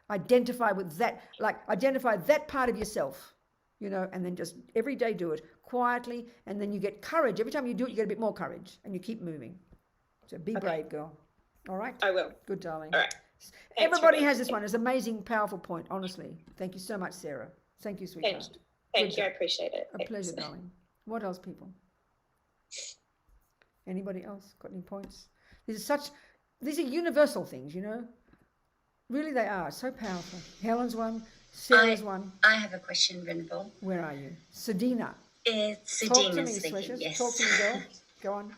Identify with that, identify that part of yourself, and then just every day do it quietly, and then you get courage. Every time you do it, you get a bit more courage, and you keep moving. So be brave, girl. All right? I will. Good, darling. All right. Everybody Rebecca. has this one. It's an amazing, powerful point, honestly. Thank you so much, Sarah. Thank you, sweetheart. Thank you. I appreciate it. A pleasure, darling. What else, people? Anybody else got any points? These are universal things, you know? Really, they are. So powerful. Helen's one, Sarah's one. I have a question, Venerable. Where are you? Sedina. It's Talk to me, Sedina speaking, Precious. yes. Talk to me, girl. Go on.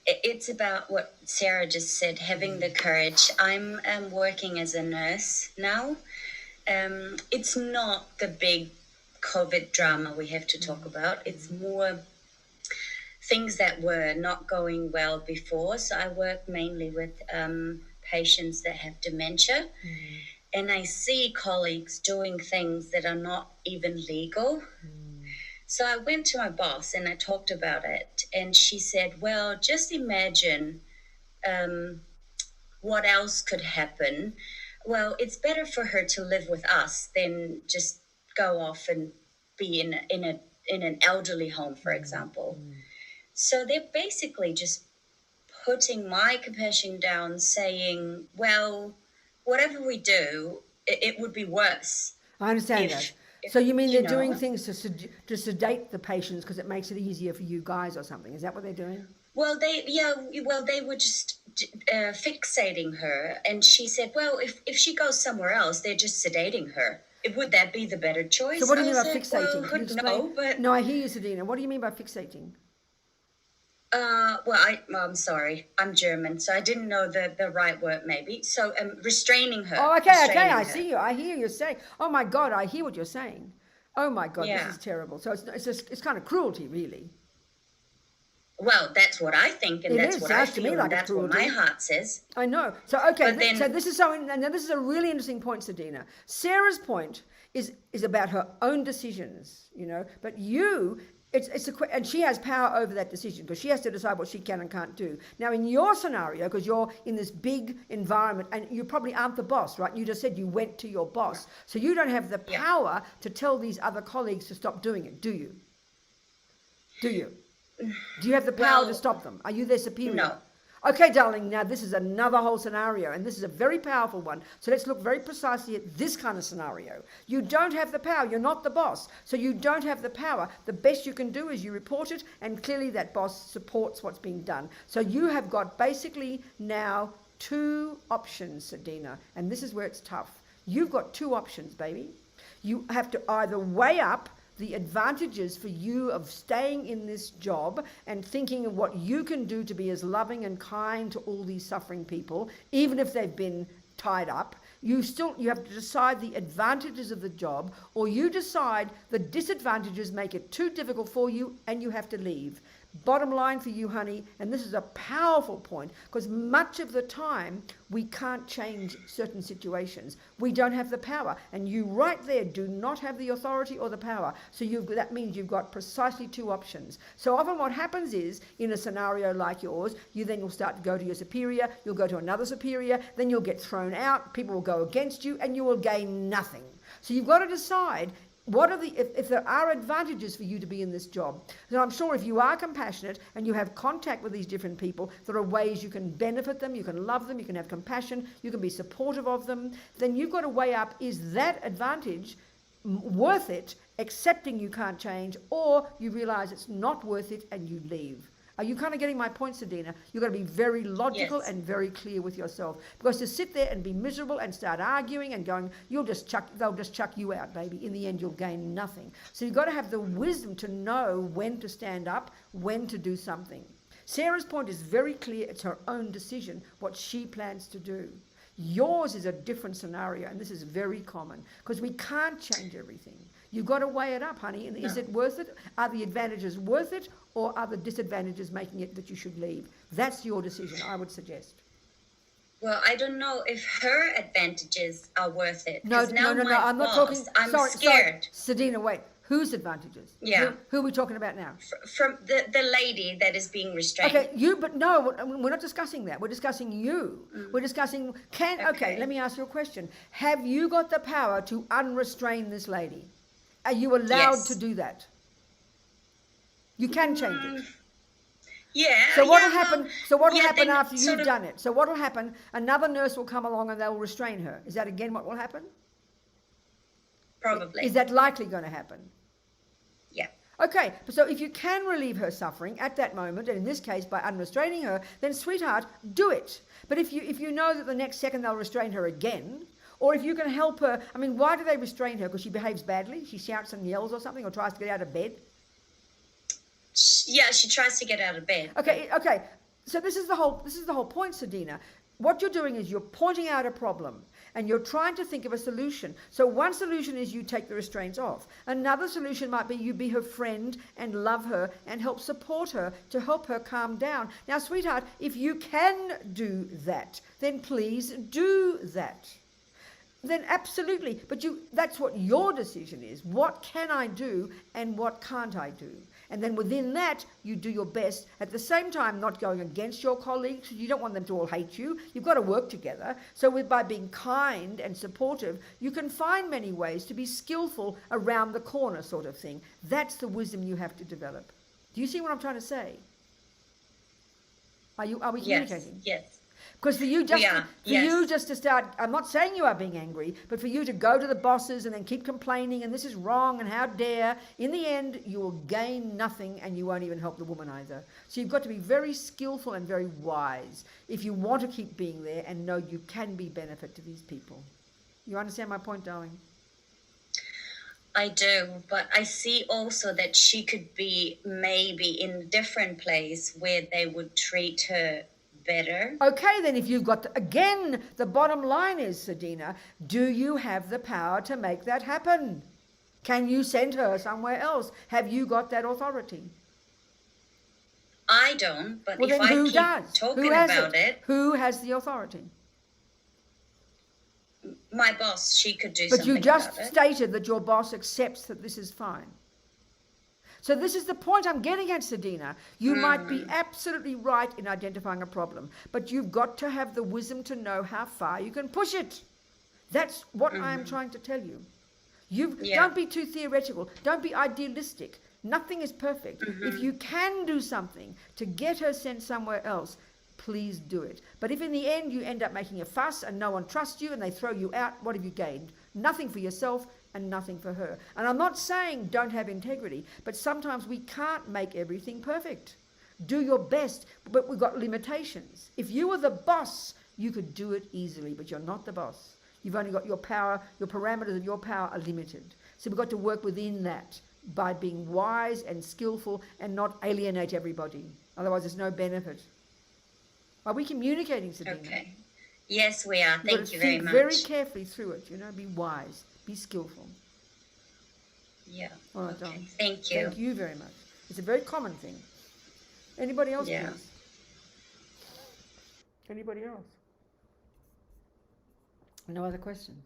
It's about what Sarah just said, having the courage. I'm working as a nurse now. It's not the big COVID drama we have to talk about. It's more things that were not going well before. So I work mainly with patients that have dementia. And I see colleagues doing things that are not even legal. So I went to my boss and I talked about it. And she said, well, just imagine what else could happen. Well, it's better for her to live with us than just go off and be in an elderly home, for example. So they're basically just putting my compassion down, saying, well, whatever we do, it would be worse. I understand that. So you mean they're doing things to sedate the patients because it makes it easier for you guys or something? Is that what they're doing? Well, they were just fixating her, and she said, well, if she goes somewhere else, they're just sedating her. Would that be the better choice? So what do you mean by I said, fixating? well, Can you explain? no, I hear you, Sedina. What do you mean by fixating? I'm sorry. I'm German, so I didn't know the right word maybe. So restraining her. Oh, okay. I her. see you. I hear you saying. Oh my God, I hear what you're saying. Oh my God, Yeah. this is terrible. So it's kind of cruelty, really. Well, that's what I think, and It that's is. what Sounds I to me feel, like and it's that's what cruelty. my heart says. I know. So okay. But then- So this is and this is a really interesting point, Sedina. Sarah's point is about her own decisions, you know. But you. And she has power over that decision because she has to decide what she can and can't do. Now, in your scenario, because you're in this big environment and you probably aren't the boss, right? You just said you went to your boss. So you don't have the power to tell these other colleagues to stop doing it, do you? Do you? Do you have the power to stop them? Are you their superior? No. Okay, darling, now this is another whole scenario, and this is a very powerful one. So let's look very precisely at this kind of scenario. You don't have the power. You're not the boss. So you don't have the power. The best you can do is you report it, and clearly that boss supports what's being done. So you have got basically now two options, Sedina, and this is where it's tough. You've got two options, baby. You have to either weigh up the advantages for you of staying in this job and thinking of what you can do to be as loving and kind to all these suffering people, even if they've been tied up. You have to decide the advantages of the job, or you decide the disadvantages make it too difficult for you and you have to leave. Bottom line for you, honey, and this is a powerful point, because much of the time we can't change certain situations. We don't have the power, and you right there do not have the authority or the power. So that means you've got precisely two options. So often what happens is, in a scenario like yours, you'll start to go to your superior, you'll go to another superior, then you'll get thrown out, people will go against you, and you will gain nothing. So you've got to decide, what are if there are advantages for you to be in this job? So I'm sure if you are compassionate and you have contact with these different people, there are ways you can benefit them, you can love them, you can have compassion, you can be supportive of them. Then you've got to weigh up, is that advantage worth it, accepting you can't change, or you realize it's not worth it and you leave? Are you kind of getting my point, Sedina? You've got to be very logical and very clear with yourself. Because to sit there and be miserable and start arguing and going, they'll just chuck you out, baby. In the end, you'll gain nothing. So you've got to have the wisdom to know when to stand up, when to do something. Sarah's point is very clear. It's her own decision, what she plans to do. Yours is a different scenario, and this is very common, because we can't change everything. You've got to weigh it up, honey. And is it worth it? Are the advantages worth it? Or are the disadvantages making it that you should leave? That's your decision, I would suggest. Well, I don't know if her advantages are worth it. No, I'm not talking. I'm scared. Sedina, wait. Whose advantages? Yeah. Who are we talking about now? From the lady that is being restrained. Okay, but no, we're not discussing that. We're discussing you. We're discussing, okay, let me ask you a question. Have you got the power to unrestrain this lady? Are you allowed to do that? You can change it. Yeah. So what will yeah, happen? well, So what will yeah, happen then after sort you've of- done it? So what will happen? Another nurse will come along and they'll restrain her. Is that again what will happen? Probably. Is that likely going to happen? Yeah. Okay, so if you can relieve her suffering at that moment, and in this case by unrestraining her, then sweetheart, do it. But if you know that the next second they'll restrain her again, or if you can help her, I mean, why do they restrain her? Because she behaves badly? She shouts and yells or something, or tries to get out of bed? Yeah, she tries to get out of bed. Okay. So this is the whole point, Sadina. What you're doing is you're pointing out a problem and you're trying to think of a solution. So one solution is you take the restraints off. Another solution might be you be her friend and love her and help support her to help her calm down. Now, sweetheart, if you can do that, then please do that. Then absolutely. But that's what your decision is. What can I do and what can't I do? And then within that, you do your best. At the same time, not going against your colleagues. You don't want them to all hate you. You've got to work together. So by being kind and supportive, you can find many ways to be skillful around the corner sort of thing. That's the wisdom you have to develop. Do you see what I'm trying to say? Are we communicating? Yes. Because for you Yes. just to start, I'm not saying you are being angry, but for you to go to the bosses and then keep complaining and this is wrong and how dare, in the end you will gain nothing and you won't even help the woman either. So you've got to be very skillful and very wise if you want to keep being there and know you can be benefit to these people. You understand my point, darling? I do, but I see also that she could be maybe in a different place where they would treat her better. Okay, then if you've got, again, the bottom line is, Sadina, do you have the power to make that happen? Can you send her somewhere else? Have you got that authority? I don't, but Well, if then I who keep does? talking Who has about it, Who has the authority? my boss, she could do But something you just about it. stated that your boss accepts that this is fine. So this is the point I'm getting at, Sadina. You might be absolutely right in identifying a problem, but you've got to have the wisdom to know how far you can push it. That's what I am trying to tell you. Don't be too theoretical. Don't be idealistic. Nothing is perfect. If you can do something to get her sent somewhere else, please do it. But if in the end you end up making a fuss and no one trusts you and they throw you out, what have you gained? Nothing for yourself and nothing for her. And I'm not saying don't have integrity, but sometimes we can't make everything perfect. Do your best, but we've got limitations. If you were the boss, you could do it easily, but you're not the boss. You've only got your power, your parameters of your power are limited. So we've got to work within that by being wise and skillful and not alienate everybody. Otherwise there's no benefit. Are we communicating, Sabina? Okay. Yes, we are. Thank you very think much. very carefully through it, be wise, be skillful. Yeah. All right, Okay. darling. Thank you. Thank you very much. It's a very common thing. Anybody else, Yeah. please? Anybody else? No other questions?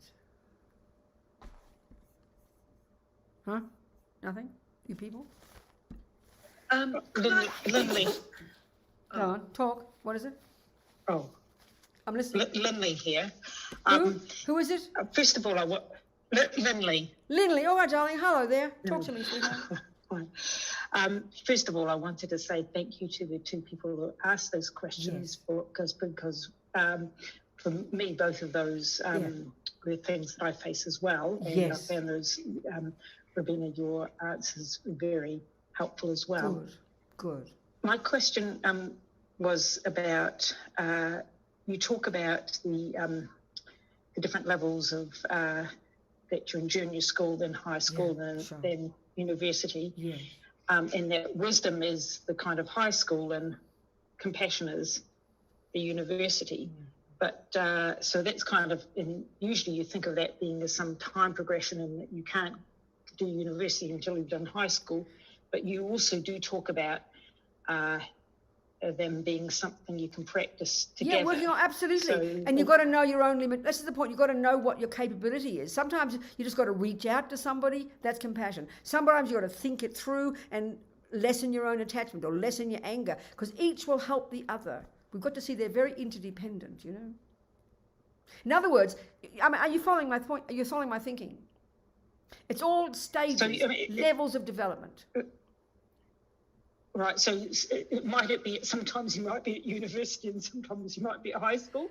Huh? Nothing? You people? Lindley. Go on, talk. What is it? Oh, I'm listening. Lindley here. Who is it? First of all, Lindley. Lindley. All right, darling. Hello there. Talk to me, sweetheart. First of all, I wanted to say thank you to the two people who asked those questions because for me, both of those were things that I face as well. And Yes. I found those, Rabina, your answers were very helpful as well. Good. My question was about, you talk about the different levels of that you're in junior school, then high school, then university. Yeah. And that wisdom is the kind of high school and compassion is the university. But so that's kind of, usually you think of that being as some time progression and that you can't do university until you've done high school. But you also do talk about them being something you can practice together. Yeah, well, absolutely. So, and you've got to know your own limit. This is the point. You've got to know what your capability is. Sometimes you just got to reach out to somebody. That's compassion. Sometimes you've got to think it through and lessen your own attachment or lessen your anger, because each will help the other. We've got to see they're very interdependent, In other words, are you following my point? Are you following my thinking? It's all stages, levels of development. Right, so sometimes you might be at university and sometimes you might be at high school?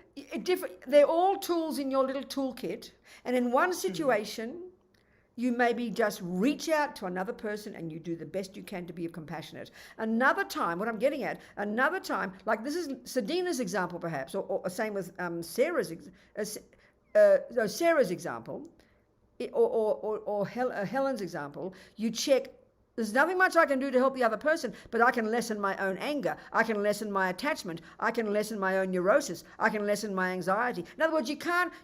They're all tools in your little toolkit. And in one situation, you maybe just reach out to another person and you do the best you can to be compassionate. Another time, what I'm getting at, like this is Sadina's example perhaps, or same with Sarah's example, or Helen's example, you check, there's nothing much I can do to help the other person, but I can lessen my own anger. I can lessen my attachment. I can lessen my own neurosis. I can lessen my anxiety. In other words,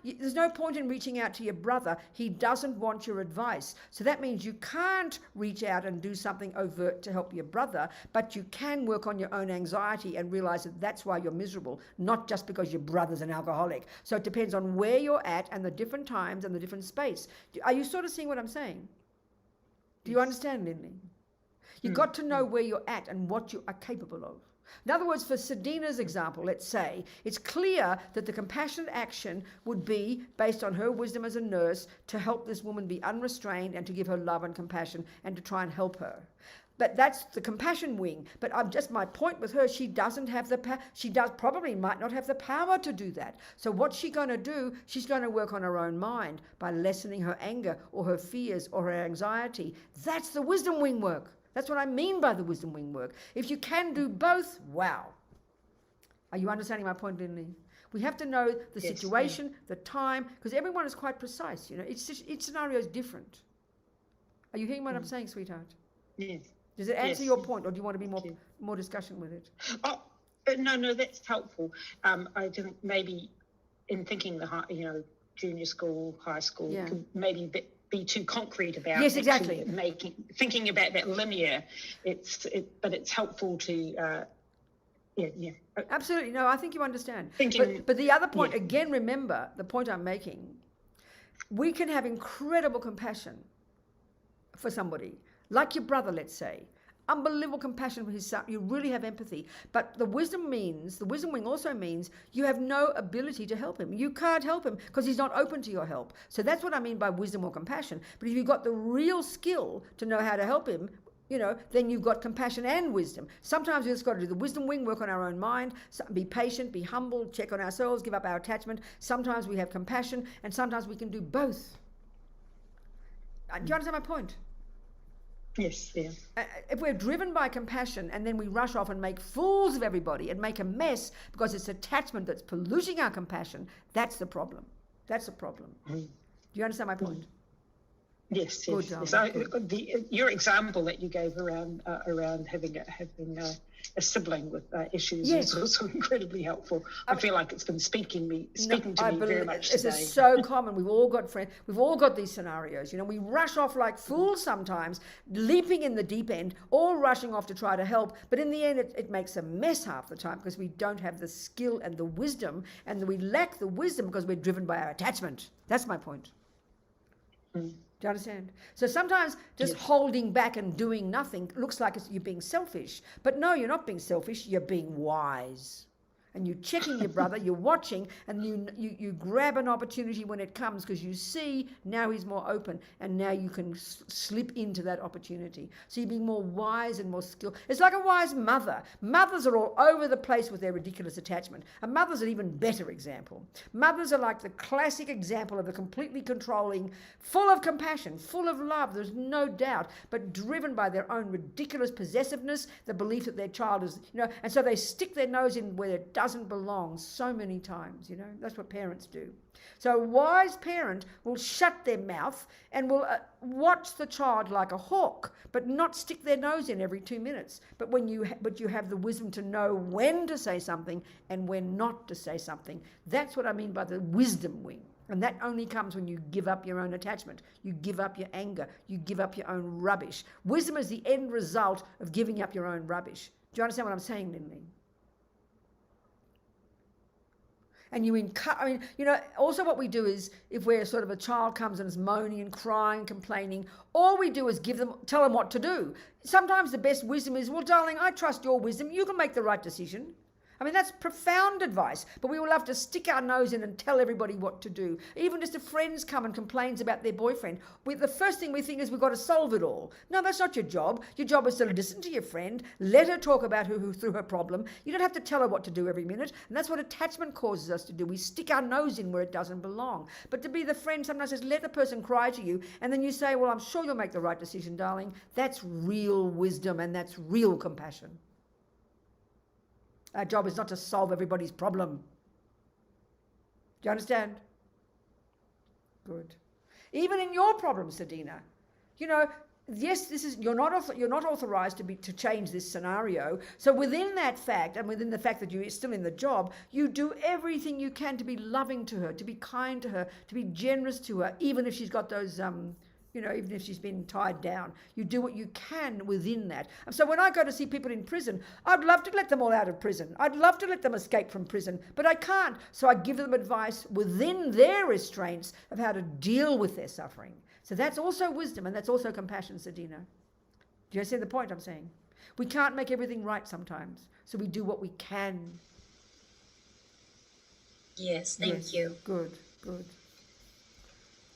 there's no point in reaching out to your brother. He doesn't want your advice. So that means you can't reach out and do something overt to help your brother, but you can work on your own anxiety and realize that that's why you're miserable, not just because your brother's an alcoholic. So it depends on where you're at and the different times and the different space. Are you sort of seeing what I'm saying? Do you understand, Lindley? You've got to know where you're at and what you are capable of. In other words, for Sadina's example, let's say, it's clear that the compassionate action would be based on her wisdom as a nurse to help this woman be unrestrained and to give her love and compassion and to try and help her. But that's the compassion wing. But my point with her, she doesn't have might not have the power to do that. So what's she going to do? She's going to work on her own mind by lessening her anger or her fears or her anxiety. That's the wisdom wing work. That's what I mean by the wisdom wing work. If you can do both, wow. Are you understanding my point, Lindley? We have to know the situation, the time, because everyone is quite precise. Each scenario is different. Are you hearing what I'm saying, sweetheart? Yes. Does it answer your point, or do you want to be more discussion with it? Oh, no, that's helpful. I think maybe in thinking junior school, high school, could maybe be too concrete about. Yes, exactly. Thinking about that linear. But it's helpful to. Absolutely. No, I think you understand. But the other point, again, remember the point I'm making. We can have incredible compassion for somebody, like your brother, let's say. Unbelievable compassion for his son. You really have empathy. But the wisdom wing also means you have no ability to help him. You can't help him because he's not open to your help. So that's what I mean by wisdom or compassion. But if you've got the real skill to know how to help him, then you've got compassion and wisdom. Sometimes we've just got to do the wisdom wing, work on our own mind, be patient, be humble, check on ourselves, give up our attachment. Sometimes we have compassion, and sometimes we can do both. Do you understand my point? Yes, yeah. If we're driven by compassion and then we rush off and make fools of everybody and make a mess because it's attachment that's polluting our compassion, that's the problem. That's the problem. Do you understand my point? Yes, Good, yes. darling. So your example that you gave around having a sibling with issues is also incredibly helpful. I feel like it's been speaking to me very much today. This is so common. We've all got friends. We've all got these scenarios. We rush off like fools sometimes, leaping in the deep end, all rushing off to try to help. But in the end, it makes a mess half the time because we don't have the skill and the wisdom, and we lack the wisdom because we're driven by our attachment. That's my point. Do you understand? So sometimes just holding back and doing nothing looks like you're being selfish. But no, you're not being selfish. You're being wise. And you're checking your brother, you're watching, and you grab an opportunity when it comes because you see now he's more open, and now you can slip into that opportunity. So you're being more wise and more skilled. It's like a wise mother. Mothers are all over the place with their ridiculous attachment. A mother's an even better example. Mothers are like the classic example of a completely controlling, full of compassion, full of love, there's no doubt, but driven by their own ridiculous possessiveness, the belief that their child is, and so they stick their nose in where it doesn't belong so many times. That's what parents do. So a wise parent will shut their mouth and will watch the child like a hawk, but not stick their nose in every 2 minutes. But you have the wisdom to know when to say something and when not to say something. That's what I mean by the wisdom wing. And that only comes when you give up your own attachment, you give up your anger, you give up your own rubbish. Wisdom is the end result of giving up your own rubbish. Do you understand what I'm saying, Lindley? And also what we do is, if we're sort of a child comes and is moaning and crying and complaining, all we do is tell them what to do. Sometimes the best wisdom is, well, darling, I trust your wisdom. You can make the right decision. I mean, that's profound advice, but we all have to stick our nose in and tell everybody what to do. Even just if friends come and complains about their boyfriend, the first thing we think is we've got to solve it all. No, that's not your job. Your job is to listen to your friend, let her talk about who through her problem. You don't have to tell her what to do every minute, and that's what attachment causes us to do. We stick our nose in where it doesn't belong. But to be the friend sometimes says, let the person cry to you, and then you say, well, I'm sure you'll make the right decision, darling. That's real wisdom, and that's real compassion. Our job is not to solve everybody's problem. Do you understand? Good. Even in your problem, Sadina, you know, yes, you're not authorized to change this scenario. So within that fact, and within the fact that you're still in the job, you do everything you can to be loving to her, to be kind to her, to be generous to her, even if she's got those even if she's been tied down. You do what you can within that. And so when I go to see people in prison, I'd love to let them all out of prison. I'd love to let them escape from prison, but I can't. So I give them advice within their restraints of how to deal with their suffering. So that's also wisdom, and that's also compassion, Sadina. Do you understand the point I'm saying? We can't make everything right sometimes, so we do what we can. Yes, thank you. Good.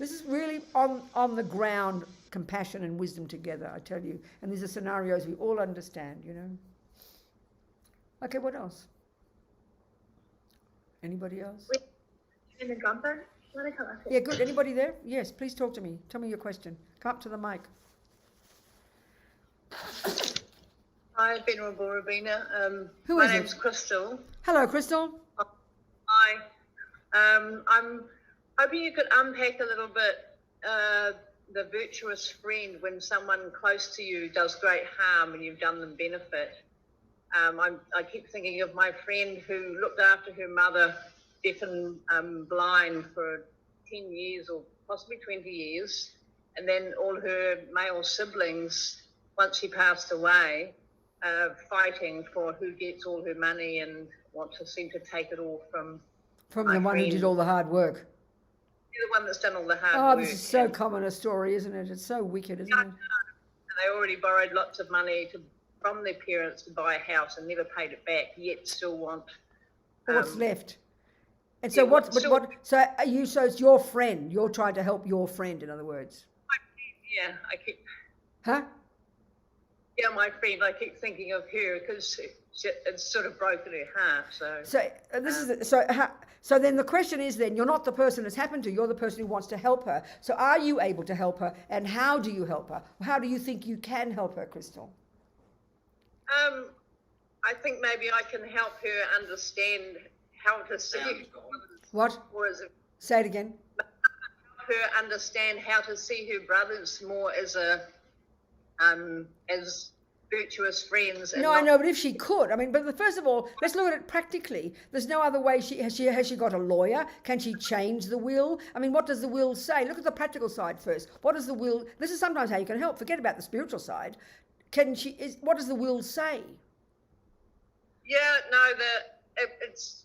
This is really on the ground, compassion and wisdom together, I tell you. And these are scenarios we all understand, you know. Okay, what else? Anybody else? In the Tangpa? Yeah, good. Anybody there? Yes, please talk to me. Tell me your question. Come up to the mic. Hi, Venerable Robina. Who my is it? name's Crystal. Hello, Crystal. Hi. I'm hoping you could unpack a little bit the virtuous friend when someone close to you does great harm and you've done them benefit. I keep thinking of my friend who looked after her mother, deaf and blind, for 10 years or possibly 20 years, and then all her male siblings, once she passed away, fighting for who gets all her money and seem to take it all from the my one who friend. did all the hard work. The one that's done all the hard Oh, work. this is so common a story, isn't it? It's so wicked, isn't it? And they already borrowed lots of money from their parents to buy a house and never paid it back, yet still want What's left? And so yeah, so it's your friend. You're trying to help your friend, in other words. Yeah, Huh? my friend, I keep thinking of her because it's sort of broken her heart. So then the question is, then you're not the person it's happened to. You're the person who wants to help her. So are you able to help her, and how do you help her? How do you think you can help her, Crystal? I think maybe I can help her understand how to see. What? Say it again. Help her understand how to see her brothers more as virtuous friends. No, I know, but if she could, I mean, but first of all, let's look at it practically. There's no other way. Has she got a lawyer? Can she change the will? I mean, what does the will say? Look at the practical side first. What does the will? This is sometimes how you can help. Forget about the spiritual side. What does the will say? Yeah, no, it's.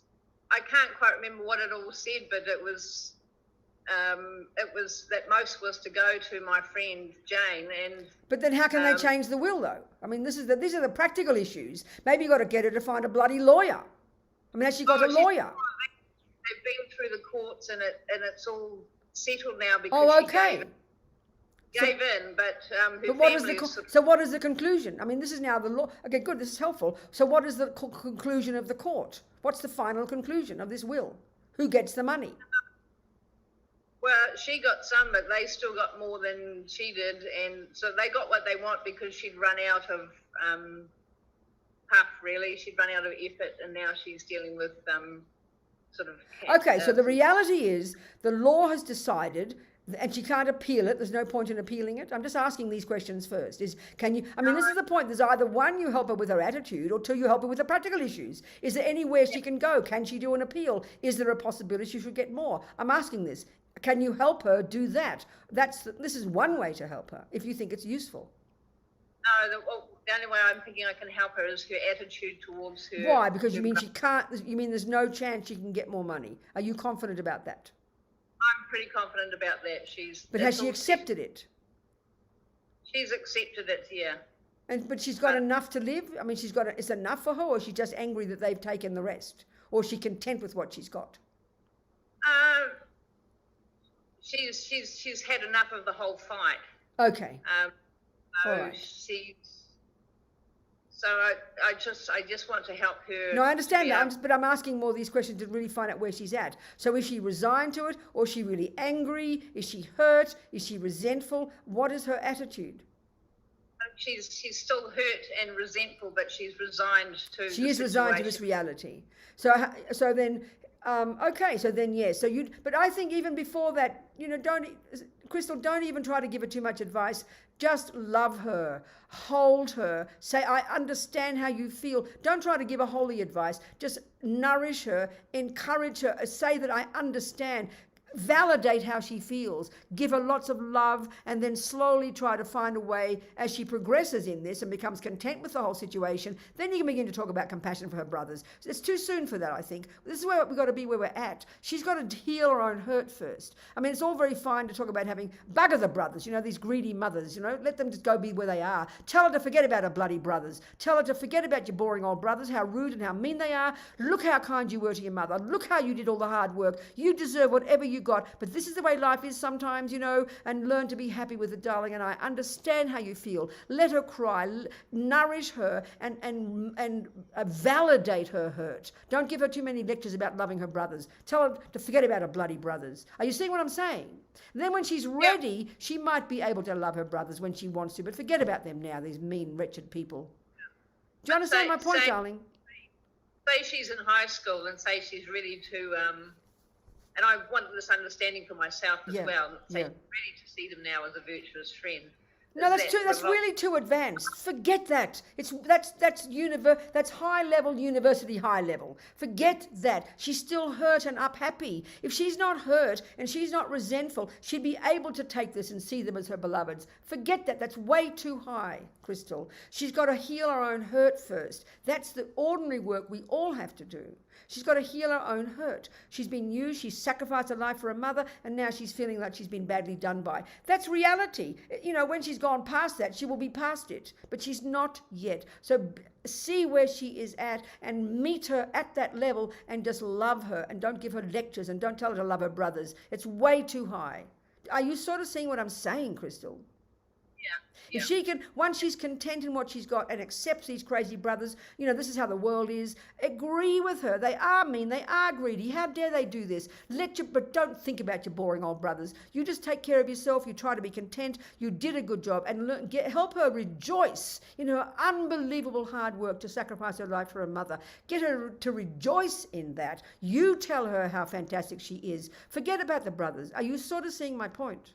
I can't quite remember what it all said, but it was that most was to go to my friend Jane. And but then how can they change the will, though? I mean, these are the practical issues. Maybe you got to get her to find a bloody lawyer. I mean, has she got a lawyer? They've been through the courts and it's all settled now because she gave in, but her family. So what is the conclusion? I mean, this is now the law. Okay, good. This is helpful. So what is the conclusion of the court? What's the final conclusion of this will? Who gets the money? Well, she got some, but they still got more than she did, and so they got what they want because she'd run out of puff. Really, she'd run out of effort, and now she's dealing with sort of. Okay, so the reality is the law has decided. And she can't appeal it. There's no point in appealing it. I'm just asking these questions first. This is the point. There's either one, you help her with her attitude, or two, you help her with the practical issues. Is there anywhere she can go? Can she do an appeal? Is there a possibility she should get more? I'm asking this. Can you help her do that? This is one way to help her, if you think it's useful. No, the only way I'm thinking I can help her is her attitude towards her. Why? Because you mean she can't, you mean there's no chance she can get more money. Are you confident about that? I'm pretty confident about that. But has she accepted it? She's accepted it, yeah. But she's got enough to live. I mean, it's enough for her, or is she just angry that they've taken the rest, or is she content with what she's got? She's had enough of the whole fight. Okay. So All right. I just want to help her. No, I understand that, but I'm asking more of these questions to really find out where she's at. So is she resigned to it, or is she really angry? Is she hurt? Is she resentful? What is her attitude? She's still hurt and resentful, but she's resigned to. She is resigned to this reality. So then, okay. So then, yes. But I think even before that, Crystal, don't even try to give her too much advice. Just love her, hold her, say, I understand how you feel. Don't try to give her holy advice. Just nourish her, encourage her, say that I understand. Validate how she feels, give her lots of love, and then slowly try to find a way as she progresses in this and becomes content with the whole situation. Then you can begin to talk about compassion for her brothers. It's too soon for that, I think. This is where we've got to be, where we're at. She's got to heal her own hurt first. I mean, it's all very fine to talk about having bugger the brothers, these greedy mothers, let them just go be where they are. Tell her to forget about her bloody brothers. Tell her to forget about your boring old brothers, how rude and how mean they are. Look how kind you were to your mother. Look how you did all the hard work. You deserve whatever you got, but this is the way life is sometimes, and learn to be happy with it, darling, and I understand how you feel. Let her cry, nourish her, and validate her hurt. Don't give her too many lectures about loving her brothers. Tell her to forget about her bloody brothers. Are you seeing what I'm saying? Then when she's ready, she might be able to love her brothers when she wants to, but forget about them now, these mean, wretched people. Do you understand my point, darling? Say she's in high school and say she's ready to... and I want this understanding for myself as well. So I'm ready to see them now as a virtuous friend. No, that's really too advanced. Forget that. That's high level, university high level. Forget that. She's still hurt and unhappy. If she's not hurt and she's not resentful, she'd be able to take this and see them as her beloveds. Forget that. That's way too high, Crystal. She's got to heal her own hurt first. That's the ordinary work we all have to do. She's got to heal her own hurt. She's been used, she's sacrificed her life for her mother, and now she's feeling like she's been badly done by. That's reality. When she's gone past that, she will be past it, but she's not yet. So see where she is at and meet her at that level and just love her, and don't give her lectures and don't tell her to love her brothers. It's way too high. Are you sort of seeing what I'm saying, Crystal? Yeah. If she can, once she's content in what she's got and accepts these crazy brothers, this is how the world is, agree with her. They are mean, they are greedy. How dare they do this? But don't think about your boring old brothers. You just take care of yourself. You try to be content. You did a good job, and help her rejoice in her unbelievable hard work to sacrifice her life for her mother. Get her to rejoice in that. You tell her how fantastic she is. Forget about the brothers. Are you sort of seeing my point?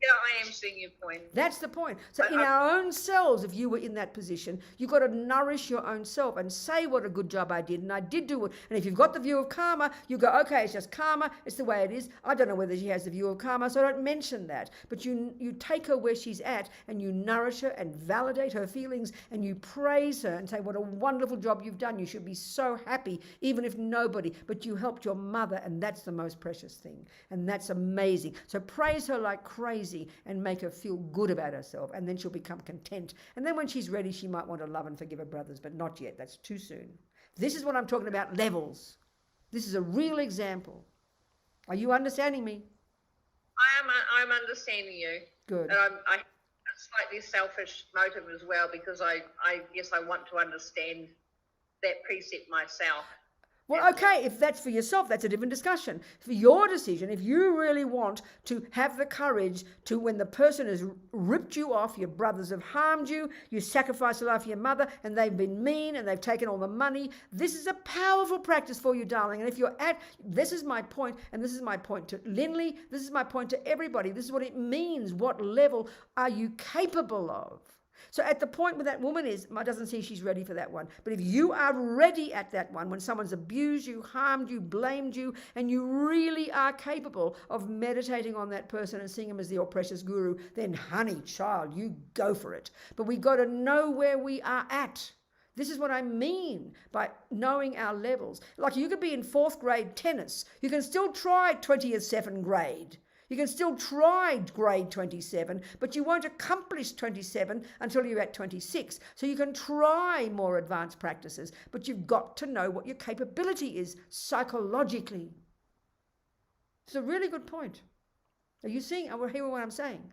Yeah, I am seeing your point. That's the point. So in our own selves, if you were in that position, you've got to nourish your own self and say what a good job I did, and I did do it. And if you've got the view of karma, you go, okay, it's just karma, it's the way it is. I don't know whether she has the view of karma, so I don't mention that. But you take her where she's at, and you nourish her and validate her feelings, and you praise her and say, what a wonderful job you've done. You should be so happy, even if nobody, but you helped your mother, and that's the most precious thing. And that's amazing. So praise her like crazy and make her feel good about herself, and then she'll become content. And then when she's ready, she might want to love and forgive her brothers, but not yet. That's too soon. This is what I'm talking about, levels. This is a real example. Are you understanding me? I'm understanding you. Good. And I have a slightly selfish motive as well, because I guess I want to understand that precept myself. Well, okay, if that's for yourself, that's a different discussion. For your decision, if you really want to have the courage to, when the person has ripped you off, your brothers have harmed you, you sacrificed your life for your mother, and they've been mean, and they've taken all the money, this is a powerful practice for you, darling. And if you're this is my point, and this is my point to Lindley, this is my point to everybody, this is what it means. What level are you capable of? So at the point where that woman is, doesn't see she's ready for that one. But if you are ready at that one, when someone's abused you, harmed you, blamed you, and you really are capable of meditating on that person and seeing him as your precious guru, then honey, child, you go for it. But we got to know where we are at. This is what I mean by knowing our levels. Like you could be in 4th grade tennis. You can still try 20th 7th grade. You can still try grade 27, but you won't accomplish 27 until you're at 26. So you can try more advanced practices, but you've got to know what your capability is psychologically. It's a really good point. Are you seeing, are you hearing what I'm saying?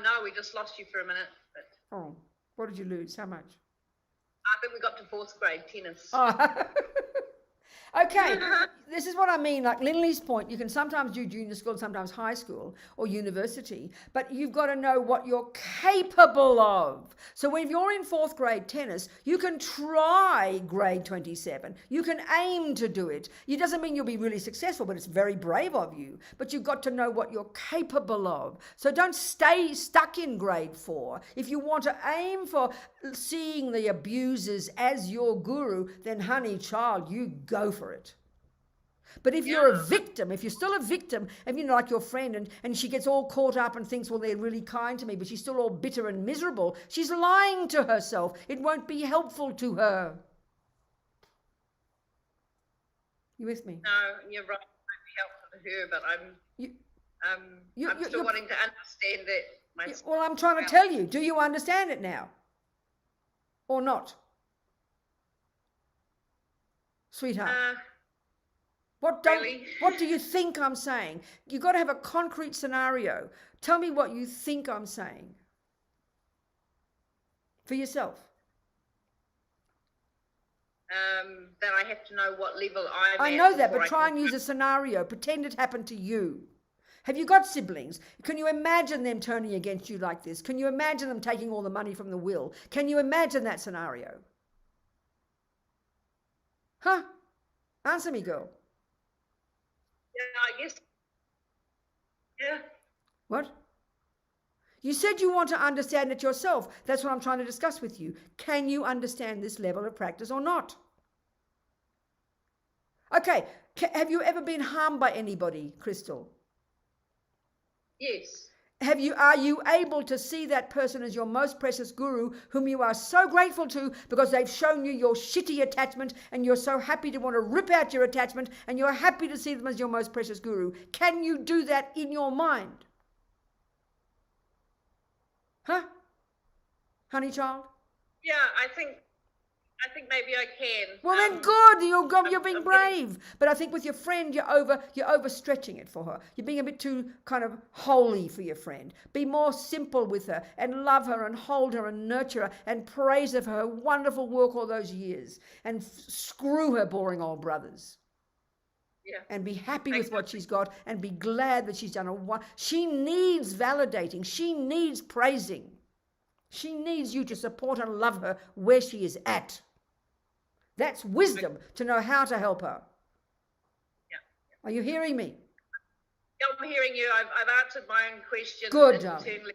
No, we just lost you for a minute. But Oh, what did you lose? How much? I think we got to 4th grade tennis. Oh. Okay, this is what I mean, like Linley's point, you can sometimes do junior school, sometimes high school or university, but you've got to know what you're capable of. So when you're in 4th grade tennis, you can try grade 27. You can aim to do it. It doesn't mean you'll be really successful, but it's very brave of you. But you've got to know what you're capable of. So don't stay stuck in grade 4. If you want to aim for seeing the abusers as your guru, then honey, child, you go for it. But if you're a victim, if you're still a victim, and you know, like your friend, and she gets all caught up and thinks, well, they're really kind to me, but she's still all bitter and miserable, she's lying to herself. It won't be helpful to her. You with me? No, you're right. It might be helpful to her, but I'm still wanting to understand it. Well, I'm trying to tell you. Do you understand it now? Or not? Sweetheart. What do you think I'm saying? You've got to have a concrete scenario. Tell me what you think I'm saying. For yourself. Then I have to know what level I'm at. I know that, but try and use a scenario. Pretend it happened to you. Have you got siblings? Can you imagine them turning against you like this? Can you imagine them taking all the money from the will? Can you imagine that scenario? Huh? Answer me, girl. Yeah, I guess. Yeah. What? You said you want to understand it yourself. That's what I'm trying to discuss with you. Can you understand this level of practice or not? Okay. Have you ever been harmed by anybody, Crystal? Yes. Are you able to see that person as your most precious guru, whom you are so grateful to because they've shown you your shitty attachment, and you're so happy to want to rip out your attachment, and you're happy to see them as your most precious guru? Can you do that in your mind? Huh? Honey child? Yeah, I think maybe I can. Well, then good. You're being brave. But I think with your friend, you're overstretching it for her. You're being a bit too kind of holy for your friend. Be more simple with her and love her and hold her and nurture her and praise her for her wonderful work all those years. And screw her boring old brothers. Yeah. And be happy with what she's got and be glad that she's done she needs validating. She needs praising. She needs you to support and love her where she is at. That's wisdom, to know how to help her. Yeah. Are you hearing me? Yeah, I'm hearing you. I've answered my own question. Good, internally.